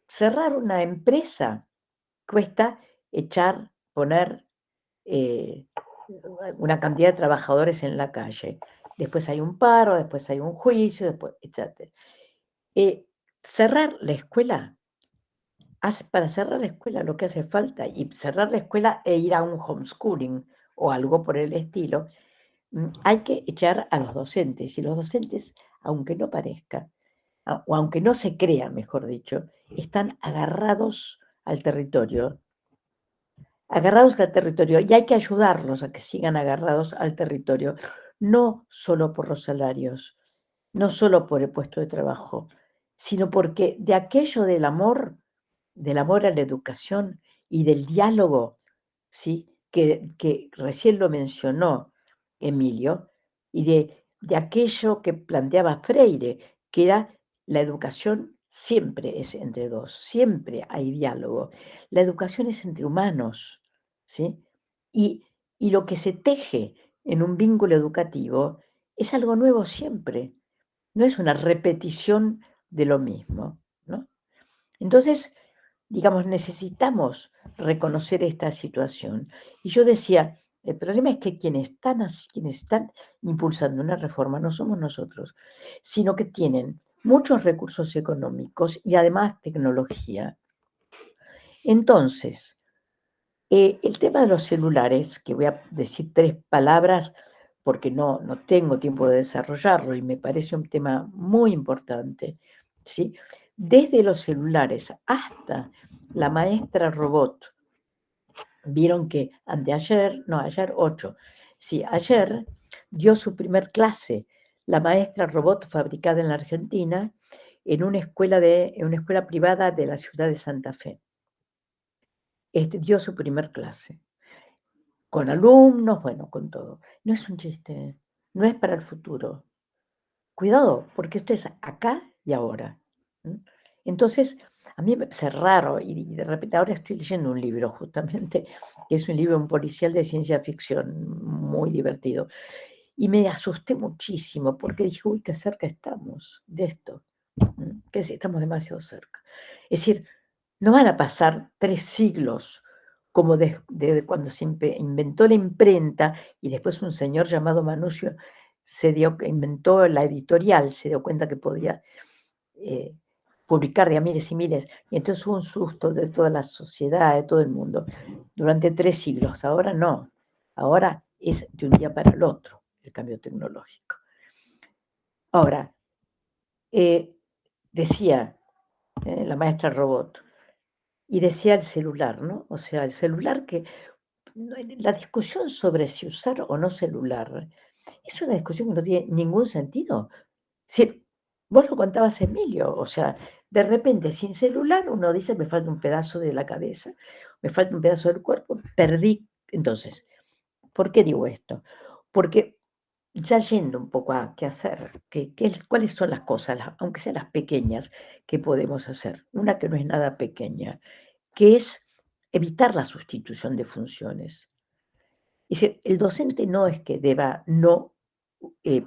Cerrar una empresa cuesta poner una cantidad de trabajadores en la calle. Después hay un paro, después hay un juicio, después, etc. Cerrar la escuela, para cerrar la escuela lo que hace falta, y cerrar la escuela e ir a un homeschooling o algo por el estilo, hay que echar a los docentes. Y los docentes, aunque no parezca, o aunque no se crea, mejor dicho, están agarrados al territorio. Y hay que ayudarlos a que sigan agarrados al territorio, no solo por los salarios, no solo por el puesto de trabajo, sino porque de aquello del amor a la educación y del diálogo, ¿sí? que recién lo mencionó Emilio, y de aquello que planteaba Freire, que era la educación siempre es entre dos, siempre hay diálogo. La educación es entre humanos, ¿sí? Y lo que se teje en un vínculo educativo es algo nuevo siempre, no es una repetición de lo mismo, ¿no? Entonces, digamos, necesitamos reconocer esta situación. Y yo decía, el problema es que quienes están impulsando una reforma no somos nosotros, sino que tienen muchos recursos económicos y además tecnología. Entonces, el tema de los celulares, que voy a decir 3 palabras porque no tengo tiempo de desarrollarlo y me parece un tema muy importante, ¿sí? Desde los celulares hasta la maestra robot, vieron que ayer 8, sí, ayer dio su primer clase, la maestra robot fabricada en la Argentina, en una escuela privada de la ciudad de Santa Fe. Dio su primer clase, con alumnos, bueno, con todo. No es un chiste, no es para el futuro. Cuidado, porque esto es acá y ahora. Entonces, a mí me parece raro, y de repente ahora estoy leyendo un libro justamente, que es un libro, un policial de ciencia ficción, muy divertido, y me asusté muchísimo, porque dije, uy, qué cerca estamos de esto, que estamos demasiado cerca. Es decir, no van a pasar 3 siglos como de cuando se inventó la imprenta y después un señor llamado Manucio inventó la editorial, se dio cuenta que podía publicar de a miles y miles, y entonces hubo un susto de toda la sociedad, de todo el mundo, durante 3 siglos. Ahora no, ahora es de un día para el otro el cambio tecnológico. Ahora, decía la maestra robot, y decía el celular, ¿no? O sea, el celular que la discusión sobre si usar o no celular es una discusión que no tiene ningún sentido. Si vos lo contabas, Emilio, o sea, de repente sin celular uno dice me falta un pedazo de la cabeza, me falta un pedazo del cuerpo, perdí. Entonces, ¿por qué digo esto? Porque ya yendo un poco a qué hacer, cuáles son las cosas, aunque sean las pequeñas, que podemos hacer. Una que no es nada pequeña, que es evitar la sustitución de funciones. Es decir, el docente no es que deba no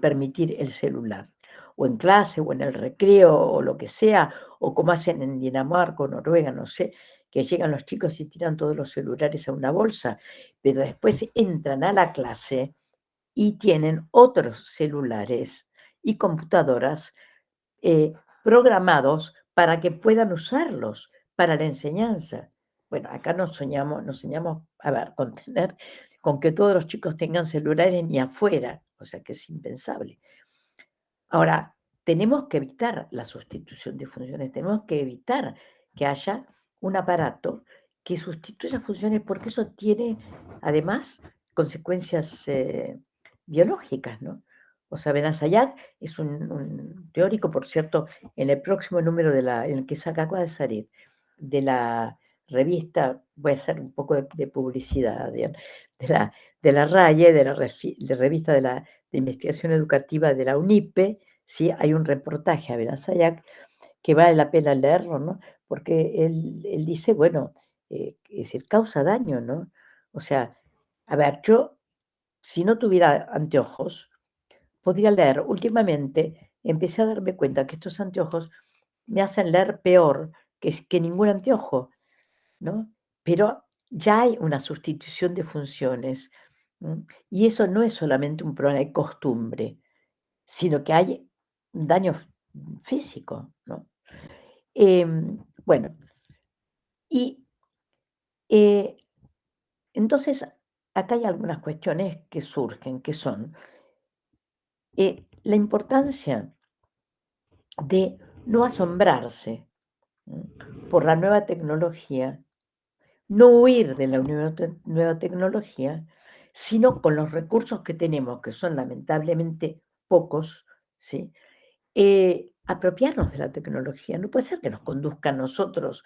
permitir el celular, o en clase, o en el recreo, o lo que sea, o como hacen en Dinamarca o Noruega, no sé, que llegan los chicos y tiran todos los celulares a una bolsa, pero después entran a la clase y tienen otros celulares y computadoras programados para que puedan usarlos para la enseñanza. Bueno, acá nos soñamos, a ver, con que todos los chicos tengan celulares ni afuera, o sea que es impensable. Ahora, tenemos que evitar la sustitución de funciones, tenemos que evitar que haya un aparato que sustituya funciones, porque eso tiene además consecuencias biológicas, ¿no? O sea, Benazayac es un teórico, por cierto, en el próximo número en el que acaba de salir, de la revista, voy a hacer un poco de publicidad, de la RAIE, de la revista de investigación educativa de la UNIPE, ¿sí? Hay un reportaje a Benazayac que vale la pena leerlo, ¿no? Porque él dice, bueno, es decir, causa daño, ¿no? O sea, a ver, yo, si no tuviera anteojos, podría leer. Últimamente empecé a darme cuenta que estos anteojos me hacen leer peor que ningún anteojo, ¿no? Pero ya hay una sustitución de funciones, y eso no es solamente un problema de costumbre, sino que hay un daño físico, ¿no? Bueno, y entonces acá hay algunas cuestiones que surgen, que son la importancia de no asombrarse por la nueva tecnología, no huir de la nueva tecnología, sino con los recursos que tenemos, que son lamentablemente pocos, ¿sí? Apropiarnos de la tecnología. No puede ser que nos conduzca a nosotros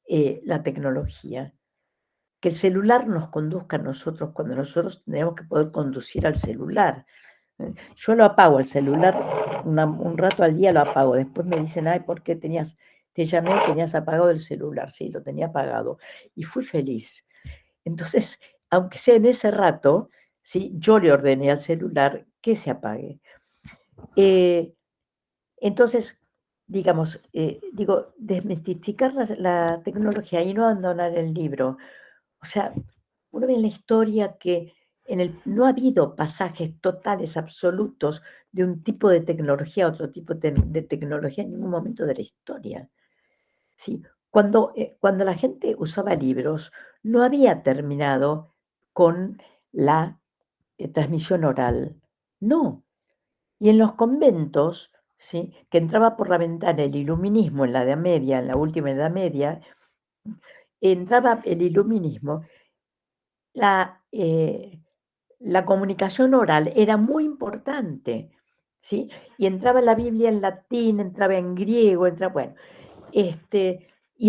la tecnología, que el celular nos conduzca a nosotros cuando nosotros tenemos que poder conducir al celular. Yo lo apago el celular, un rato al día lo apago, después me dicen, ay, ¿por qué te llamé y tenías apagado el celular? Sí, lo tenía apagado y fui feliz. Entonces, aunque sea en ese rato, ¿sí? Yo le ordené al celular que se apague. Entonces, digamos, desmistificar la tecnología y no abandonar el libro. O sea, uno ve en la historia que no ha habido pasajes totales, absolutos, de un tipo de tecnología a otro tipo de tecnología en ningún momento de la historia. ¿Sí? Cuando la gente usaba libros, no había terminado con la transmisión oral. No. Y en los conventos, ¿sí? Que entraba por la ventana el iluminismo en la Edad Media, en la última Edad Media, entraba el iluminismo, la comunicación oral era muy importante, ¿sí? Y entraba la Biblia en latín, entraba en griego, bueno, y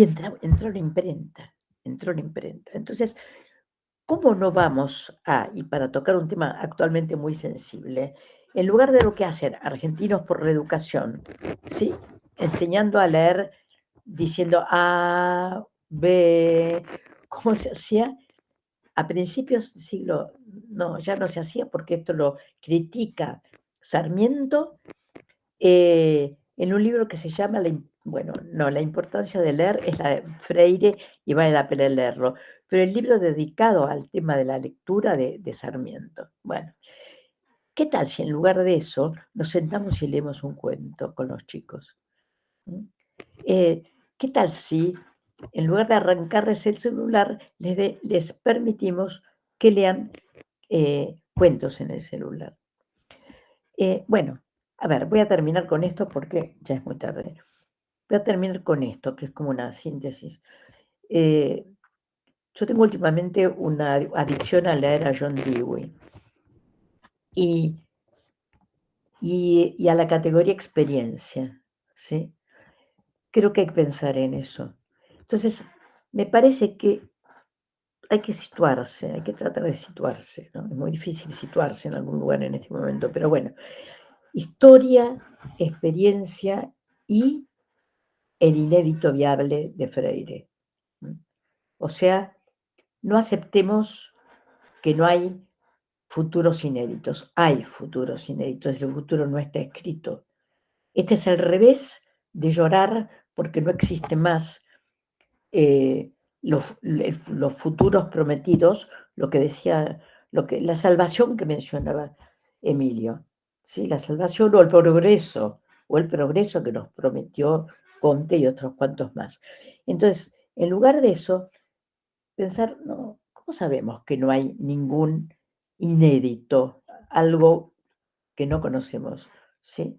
entró la imprenta, Entonces, ¿cómo no vamos a, y para tocar un tema actualmente muy sensible, en lugar de lo que hacen Argentinos por Reeducación, ¿sí? Enseñando a leer, diciendo A, B, ¿cómo se hacía? A principios del siglo, no, ya no se hacía porque esto lo critica Sarmiento en un libro que se llama, la importancia de leer es la de Freire y vale la pena leerlo, pero el libro dedicado al tema de la lectura de Sarmiento. Bueno, ¿qué tal si en lugar de eso nos sentamos y leemos un cuento con los chicos? ¿Mm? ¿Qué tal si en lugar de arrancarles el celular les permitimos que lean cuentos en el celular? Bueno, a ver, voy a terminar con esto porque ya es muy tarde. Voy a terminar con esto, que es como una síntesis. Yo tengo últimamente una adicción a leer a John Dewey y, y a la categoría experiencia, ¿sí? Creo que hay que pensar en eso. Entonces, me parece que hay que situarse, hay que tratar de situarse, ¿no? Es muy difícil situarse en algún lugar en este momento, pero bueno, historia, experiencia y el inédito viable de Freire. O sea, no aceptemos que no hay futuros inéditos. Hay futuros inéditos, el futuro no está escrito. Este es el revés de llorar porque no existe más los futuros prometidos, lo que decía, la salvación que mencionaba Emilio, ¿sí? La salvación o el progreso que nos prometió Comte y otros cuantos más. Entonces, en lugar de eso, pensar, no, ¿cómo sabemos que no hay ningún inédito, algo que no conocemos? ¿Sí?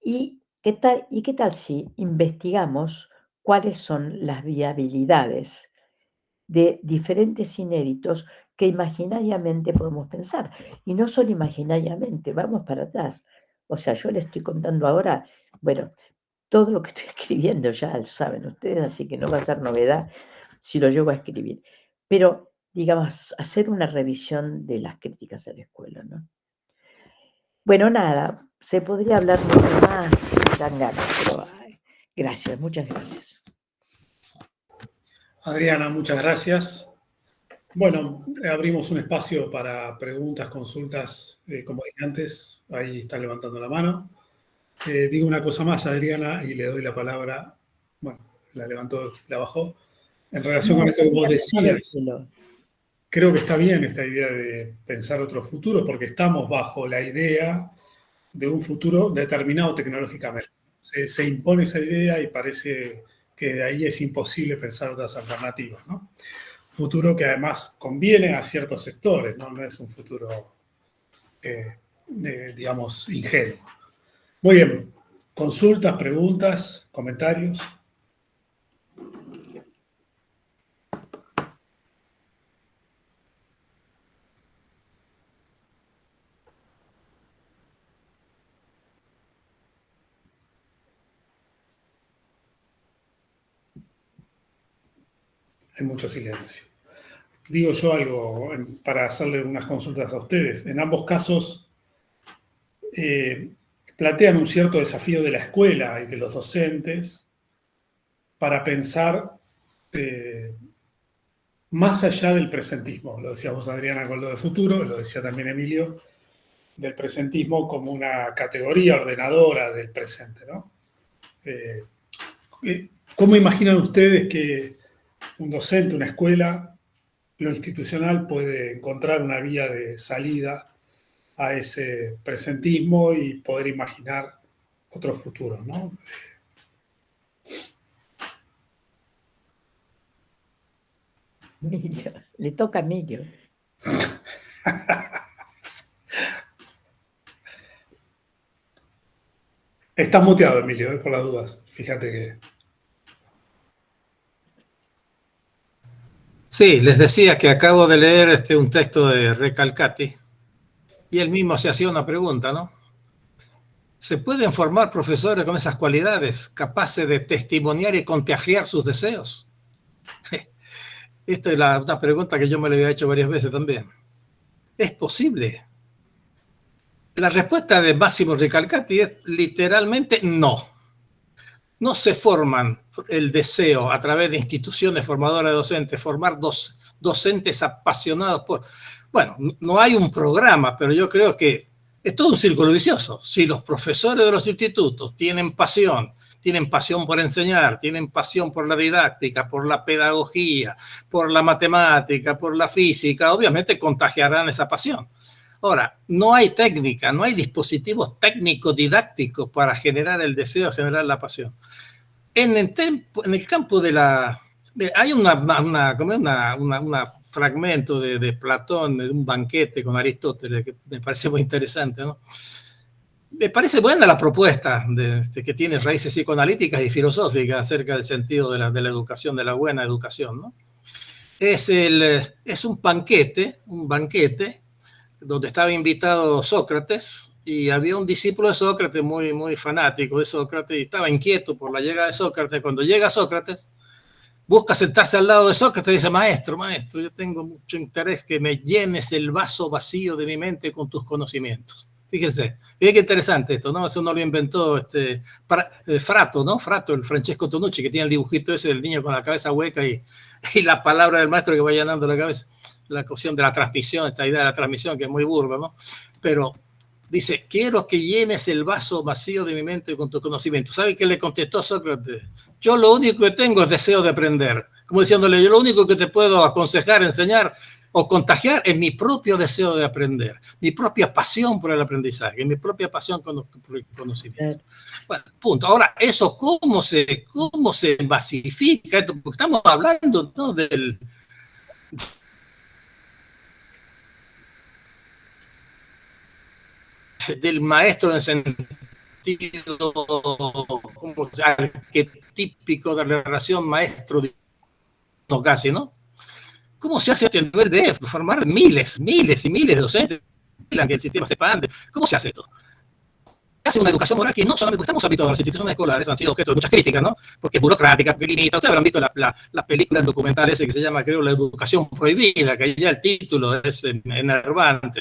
¿Y qué tal si investigamos cuáles son las viabilidades de diferentes inéditos que imaginariamente podemos pensar? Y no solo imaginariamente, vamos para atrás. O sea, yo le estoy contando ahora, bueno, todo lo que estoy escribiendo ya lo saben ustedes, así que no va a ser novedad si lo llego a escribir. Pero, digamos, hacer una revisión de las críticas a la escuela, ¿no? Bueno, nada, se podría hablar mucho más, dan ganas, pero gracias, muchas gracias. Adriana, muchas gracias. Bueno, abrimos un espacio para preguntas, consultas, como dije antes, ahí está levantando la mano. Digo una cosa más, Adriana, y le doy la palabra. Bueno, la levantó, la bajó. En relación con No, esto que vos tenía alzado el decías, pelo. creo que está bien esta idea de pensar otro futuro, porque estamos bajo la idea de un futuro determinado tecnológicamente. Se impone esa idea y parece que de ahí es imposible pensar otras alternativas, ¿no? Futuro que además conviene a ciertos sectores, ¿no? No es un futuro, digamos, ingenuo. Muy bien. Consultas, preguntas, comentarios. Hay mucho silencio. Digo yo algo para hacerle unas consultas a ustedes. En ambos casos plantean un cierto desafío de la escuela y de los docentes para pensar más allá del presentismo. Lo decía vos, Adriana, con lo de futuro, lo decía también Emilio, del presentismo como una categoría ordenadora del presente, ¿no? ¿Cómo imaginan ustedes que un docente, una escuela, lo institucional puede encontrar una vía de salida a ese presentismo y poder imaginar otros futuros, ¿no? Millo, le toca a Millo. Estás muteado, Emilio, por las dudas. Fíjate que... Sí, les decía que acabo de leer un texto de Recalcati, Y él mismo se hacía una pregunta, ¿no? ¿Se pueden formar profesores con esas cualidades, capaces de testimoniar y contagiar sus deseos? Esta es una pregunta que yo me la había hecho varias veces también. ¿Es posible? La respuesta de Máximo Recalcati es literalmente no. No se forman el deseo a través de instituciones formadoras de docentes, formar docentes apasionados por... Bueno, no hay un programa, pero yo creo que es todo un círculo vicioso. Si los profesores de los institutos tienen pasión por enseñar, tienen pasión por la didáctica, por la pedagogía, por la matemática, por la física, obviamente contagiarán esa pasión. Ahora, no hay técnica, no hay dispositivos técnicos didácticos para generar el deseo, generar la pasión. En el campo de la... Hay un fragmento de Platón, de un banquete con Aristóteles, que me parece muy interesante, ¿no? Me parece buena la propuesta que tiene raíces psicoanalíticas y filosóficas acerca del sentido de la educación, de la buena educación, ¿no? Es un banquete donde estaba invitado Sócrates y había un discípulo de Sócrates muy, muy fanático de Sócrates y estaba inquieto por la llegada de Sócrates. Cuando llega Sócrates, busca sentarse al lado de Sócrates y dice: maestro, yo tengo mucho interés que me llenes el vaso vacío de mi mente con tus conocimientos. Fíjense, qué interesante esto, ¿no? Eso no lo inventó Frato, ¿no? Frato, el Francesco Tonucci, que tiene el dibujito ese del niño con la cabeza hueca y la palabra del maestro que va llenando la cabeza. La cuestión de la transmisión, esta idea de la transmisión que es muy burda, ¿no? Pero dice: quiero que llenes el vaso vacío de mi mente con tu conocimiento. ¿Sabe qué le contestó Sócrates? Yo lo único que tengo es deseo de aprender. Como diciéndole: yo lo único que te puedo aconsejar, enseñar o contagiar es mi propio deseo de aprender, mi propia pasión por el aprendizaje, mi propia pasión por el conocimiento. Bueno, punto. Ahora, ¿eso cómo se masifica? Porque estamos hablando, ¿no?, del maestro en sentido como arquetípico de la relación maestro, no, casi, ¿no? ¿Cómo se hace este nivel de formar miles y miles de docentes que el sistema se expande? ¿Cómo se hace esto? Hace una educación moral que no solamente, porque estamos habituados a las instituciones escolares, han sido objeto de muchas críticas, ¿no? Porque es burocrática, porque limita. Ustedes habrán visto la película documental ese que se llama, creo, La educación prohibida, que ya el título es enervante.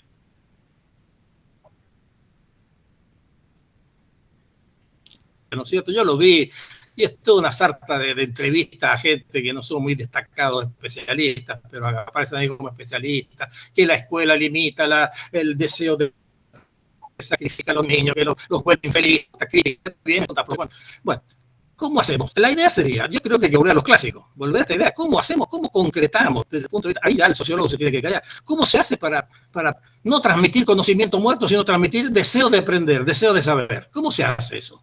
¿No es cierto? Yo lo vi y es toda una sarta de entrevistas a gente que no son muy destacados especialistas, pero aparecen ahí como especialistas, que la escuela limita el deseo de sacrificar a los niños, que los vuelve infelices, bueno, ¿cómo hacemos? La idea sería, yo creo que hay que volver a los clásicos, volver a esta idea. ¿Cómo hacemos? ¿Cómo concretamos? Desde el punto de vista, ahí ya el sociólogo se tiene que callar. ¿Cómo se hace para no transmitir conocimiento muerto, sino transmitir deseo de aprender, deseo de saber? ¿Cómo se hace eso?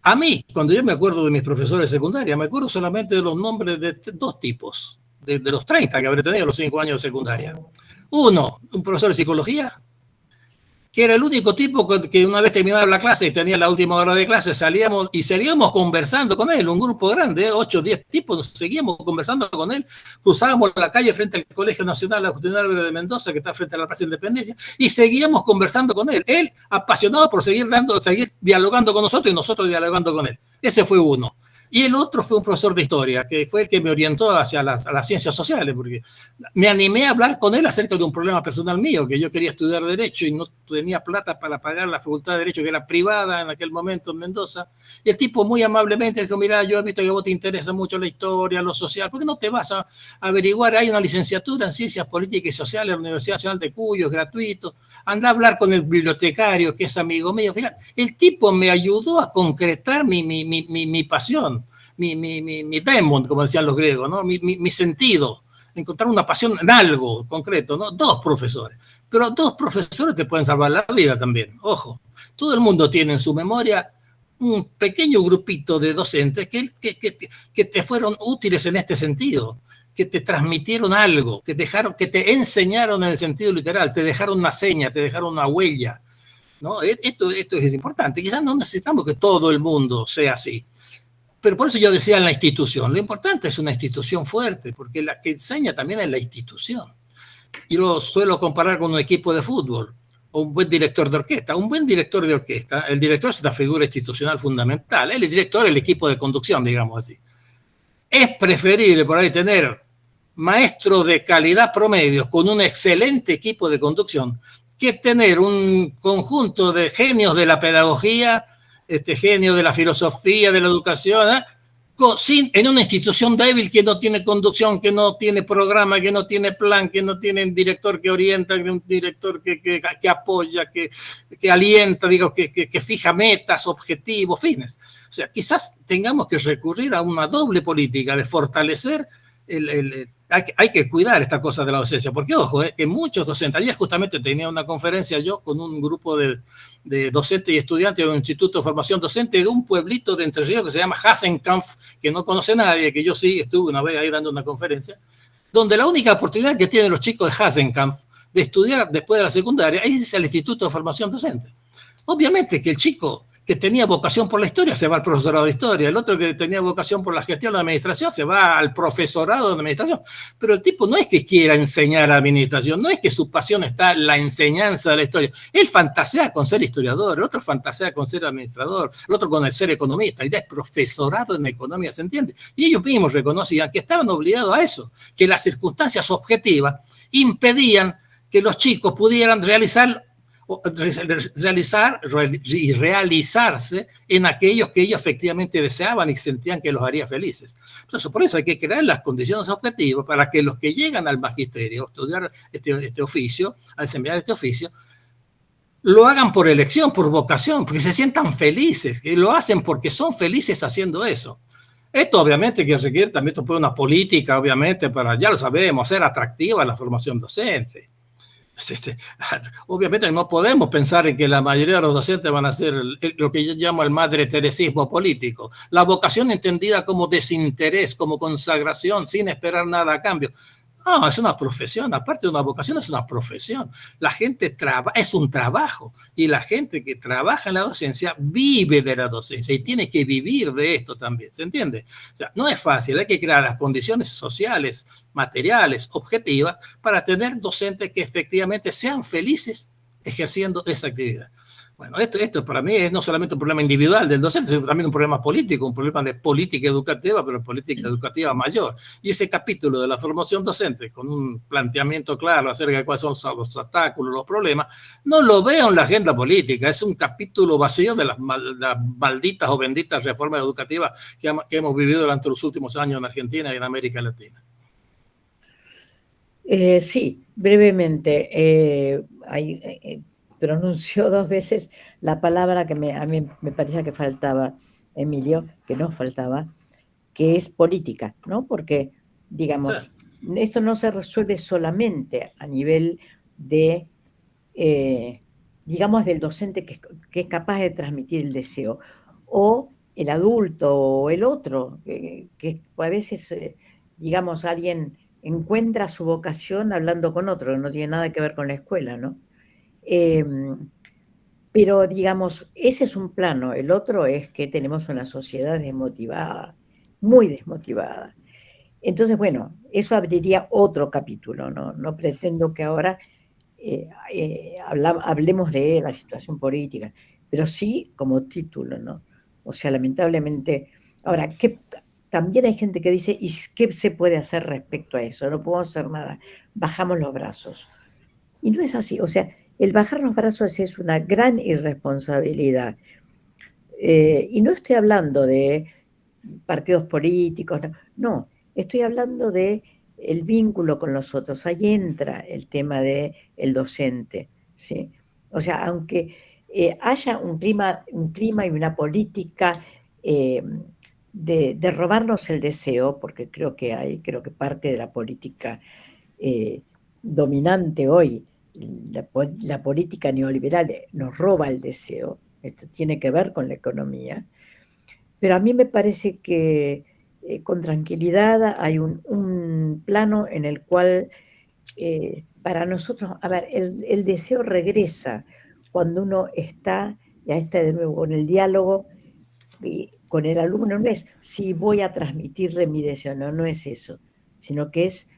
A mí, cuando yo me acuerdo de mis profesores de secundaria, me acuerdo solamente de los nombres de dos tipos, de los 30 que habré tenido los 5 años de secundaria. Uno, un profesor de psicología, que era el único tipo que una vez terminaba la clase y tenía la última hora de clase, salíamos conversando con él, un grupo grande, 8 o 10 tipos, seguíamos conversando con él, cruzábamos la calle frente al Colegio Nacional Agustín Álvarez de Mendoza, que está frente a la Plaza de Independencia, y seguíamos conversando con él. Él, apasionado por seguir dialogando con nosotros y nosotros dialogando con él. Ese fue uno. Y el otro fue un profesor de historia, que fue el que me orientó hacia las ciencias sociales, porque me animé a hablar con él acerca de un problema personal mío, que yo quería estudiar Derecho y no tenía plata para pagar la Facultad de Derecho, que era privada en aquel momento en Mendoza. Y el tipo muy amablemente dijo: mira, yo he visto que a vos te interesa mucho la historia, lo social, ¿por qué no te vas a averiguar? Hay una licenciatura en Ciencias Políticas y Sociales en la Universidad Nacional de Cuyo, es gratuito. Anda a hablar con el bibliotecario, que es amigo mío. Fíjate, el tipo me ayudó a concretar mi pasión. Mi demon, como decían los griegos, ¿no? Mi sentido, encontrar una pasión en algo concreto, ¿no? Dos profesores, pero dos profesores te pueden salvar la vida también, ojo. Todo el mundo tiene en su memoria un pequeño grupito de docentes que te fueron útiles en este sentido, que te transmitieron algo, que te enseñaron en el sentido literal, te dejaron una seña, te dejaron una huella, ¿no? Esto es importante. Quizás no necesitamos que todo el mundo sea así. Pero por eso yo decía en la institución, lo importante es una institución fuerte, porque la que enseña también es la institución. Y lo suelo comparar con un equipo de fútbol. o un buen director de orquesta. Un buen director de orquesta, el director es una figura institucional fundamental, el director es el equipo de conducción, digamos así. Es preferible por ahí tener maestros de calidad promedio con un excelente equipo de conducción que tener un conjunto de genios de la pedagogía, genios de la filosofía, de la educación, en una institución débil que no tiene conducción, que no tiene programa, que no tiene plan, que no tiene un director que orienta, un director que apoya, que alienta, digo, que fija metas, objetivos, fines. O sea, quizás tengamos que recurrir a una doble política de fortalecer hay que cuidar esta cosa de la docencia, porque ojo, que muchos docentes, ayer justamente tenía una conferencia yo con un grupo de docentes y estudiantes de un instituto de formación docente de un pueblito de Entre Ríos que se llama Hasenkampf, que no conoce nadie, que yo sí estuve una vez ahí dando una conferencia, donde la única oportunidad que tienen los chicos de Hasenkampf de estudiar después de la secundaria es el instituto de formación docente. Obviamente que el chico que tenía vocación por la historia se va al profesorado de historia, el otro que tenía vocación por la gestión de la administración se va al profesorado de administración, pero el tipo no es que quiera enseñar administración, no es que su pasión está en la enseñanza de la historia, él fantasea con ser historiador, el otro fantasea con ser administrador, el otro con el ser economista, y ya es profesorado en economía, ¿se entiende? Y ellos mismos reconocían que estaban obligados a eso, que las circunstancias objetivas impedían que los chicos pudieran realizar y realizarse en aquellos que ellos efectivamente deseaban y sentían que los haría felices. Entonces, por eso hay que crear las condiciones objetivas para que los que llegan al magisterio a estudiar este oficio, a desempeñar este oficio, lo hagan por elección, por vocación, porque se sientan felices, que lo hacen porque son felices haciendo eso. Esto obviamente que requiere también una política, obviamente, para, ya lo sabemos, hacer atractiva la formación docente. Obviamente no podemos pensar en que la mayoría de los docentes van a ser lo que yo llamo el madreteresismo político, la vocación entendida como desinterés, como consagración, sin esperar nada a cambio. No, es una profesión, aparte de una vocación, es una profesión. La gente es un trabajo y la gente que trabaja en la docencia vive de la docencia y tiene que vivir de esto también, ¿se entiende? O sea, no es fácil, hay que crear las condiciones sociales, materiales, objetivas, para tener docentes que efectivamente sean felices ejerciendo esa actividad. Bueno, esto para mí es no solamente un problema individual del docente, sino también un problema político, un problema de política educativa, pero política educativa mayor. Y ese capítulo de la formación docente, con un planteamiento claro acerca de cuáles son los obstáculos, los problemas, no lo veo en la agenda política. Es un capítulo vacío de las malditas o benditas reformas educativas que hemos vivido durante los últimos años en Argentina y en América Latina. Sí, brevemente. Pronunció 2 veces la palabra que a mí me parecía que faltaba, Emilio, que no faltaba, que es política, ¿no? Porque, digamos, esto no se resuelve solamente a nivel de, digamos, del docente que es capaz de transmitir el deseo, o el adulto, o el otro, que a veces, digamos, alguien encuentra su vocación hablando con otro, que no tiene nada que ver con la escuela, ¿no? Pero digamos, ese es un plano. El otro es que tenemos una sociedad desmotivada, muy desmotivada. Entonces, bueno, eso abriría otro capítulo, ¿no? No pretendo que ahora hablemos de la situación política, pero sí como título, ¿no? O sea, lamentablemente, ahora, también hay gente que dice, ¿y qué se puede hacer respecto a eso? No podemos hacer nada, bajamos los brazos. Y no es así, o sea, el bajar los brazos es una gran irresponsabilidad. Y no estoy hablando de partidos políticos, no, estoy hablando de el vínculo con los otros. Ahí entra el tema del docente, ¿sí? O sea, aunque haya un clima y una política de robarnos el deseo, porque creo que parte de la política dominante hoy, la política neoliberal nos roba el deseo. Esto tiene que ver con la economía, pero a mí me parece que con tranquilidad hay un plano en el cual para nosotros, a ver, el deseo regresa cuando uno está, ya está de nuevo en el diálogo con el alumno. No es si voy a transmitirle mi deseo, no es eso, sino que es,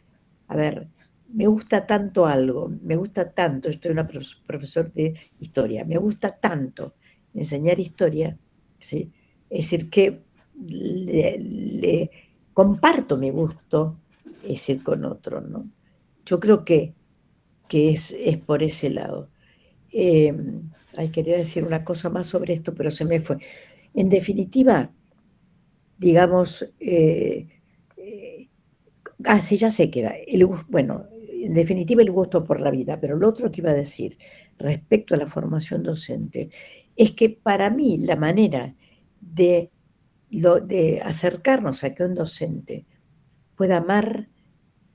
a ver, me gusta tanto algo, me gusta tanto, yo soy una profesor de historia, me gusta tanto enseñar historia, ¿sí? Es decir, que le comparto mi gusto, es decir, con otro, ¿no? Yo creo que es por ese lado. Quería decir una cosa más sobre esto, pero se me fue. En definitiva, digamos, sí, ya sé que era, bueno, en definitiva el gusto por la vida, pero lo otro que iba a decir respecto a la formación docente es que para mí la manera de acercarnos a que un docente pueda amar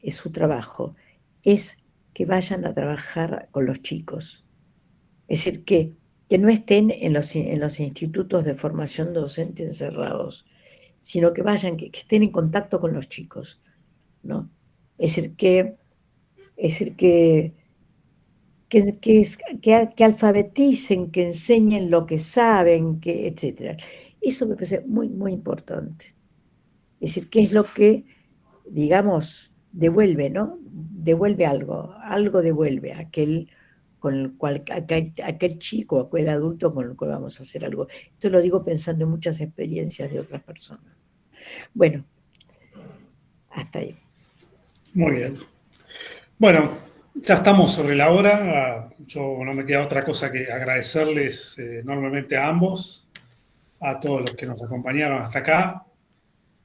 su trabajo es que vayan a trabajar con los chicos. Es decir, que no estén en los institutos de formación docente encerrados, sino que vayan, que estén en contacto con los chicos, ¿no? Es decir, que alfabeticen, que enseñen lo que saben, etc. Eso me parece muy, muy importante. Es decir, qué es lo que, digamos, devuelve, ¿no? Devuelve algo devuelve a aquel con el cual, aquel chico, aquel adulto con el cual vamos a hacer algo. Esto lo digo pensando en muchas experiencias de otras personas. Bueno, hasta ahí. Muy bien. Bueno, ya estamos sobre la hora. Yo no me queda otra cosa que agradecerles enormemente a ambos, a todos los que nos acompañaron hasta acá.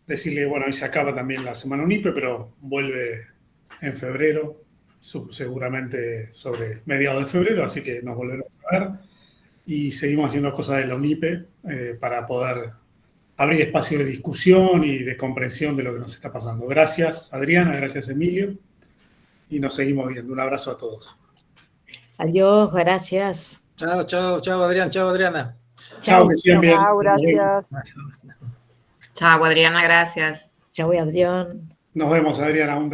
Decirle, bueno, hoy se acaba también la Semana UNIPE, pero vuelve en febrero, seguramente sobre mediados de febrero, así que nos volveremos a ver y seguimos haciendo cosas de la UNIPE para poder abrir espacio de discusión y de comprensión de lo que nos está pasando. Gracias, Adriana, gracias, Emilio, y nos seguimos viendo. Un abrazo a todos. Adiós, gracias. Chao, chao, chao, Adrián, chao, Adriana. Chao, que sigan bien. Chao, gracias. Chao, Adriana, gracias. Chao, Adrián. Nos vemos, Adriana. Un beso.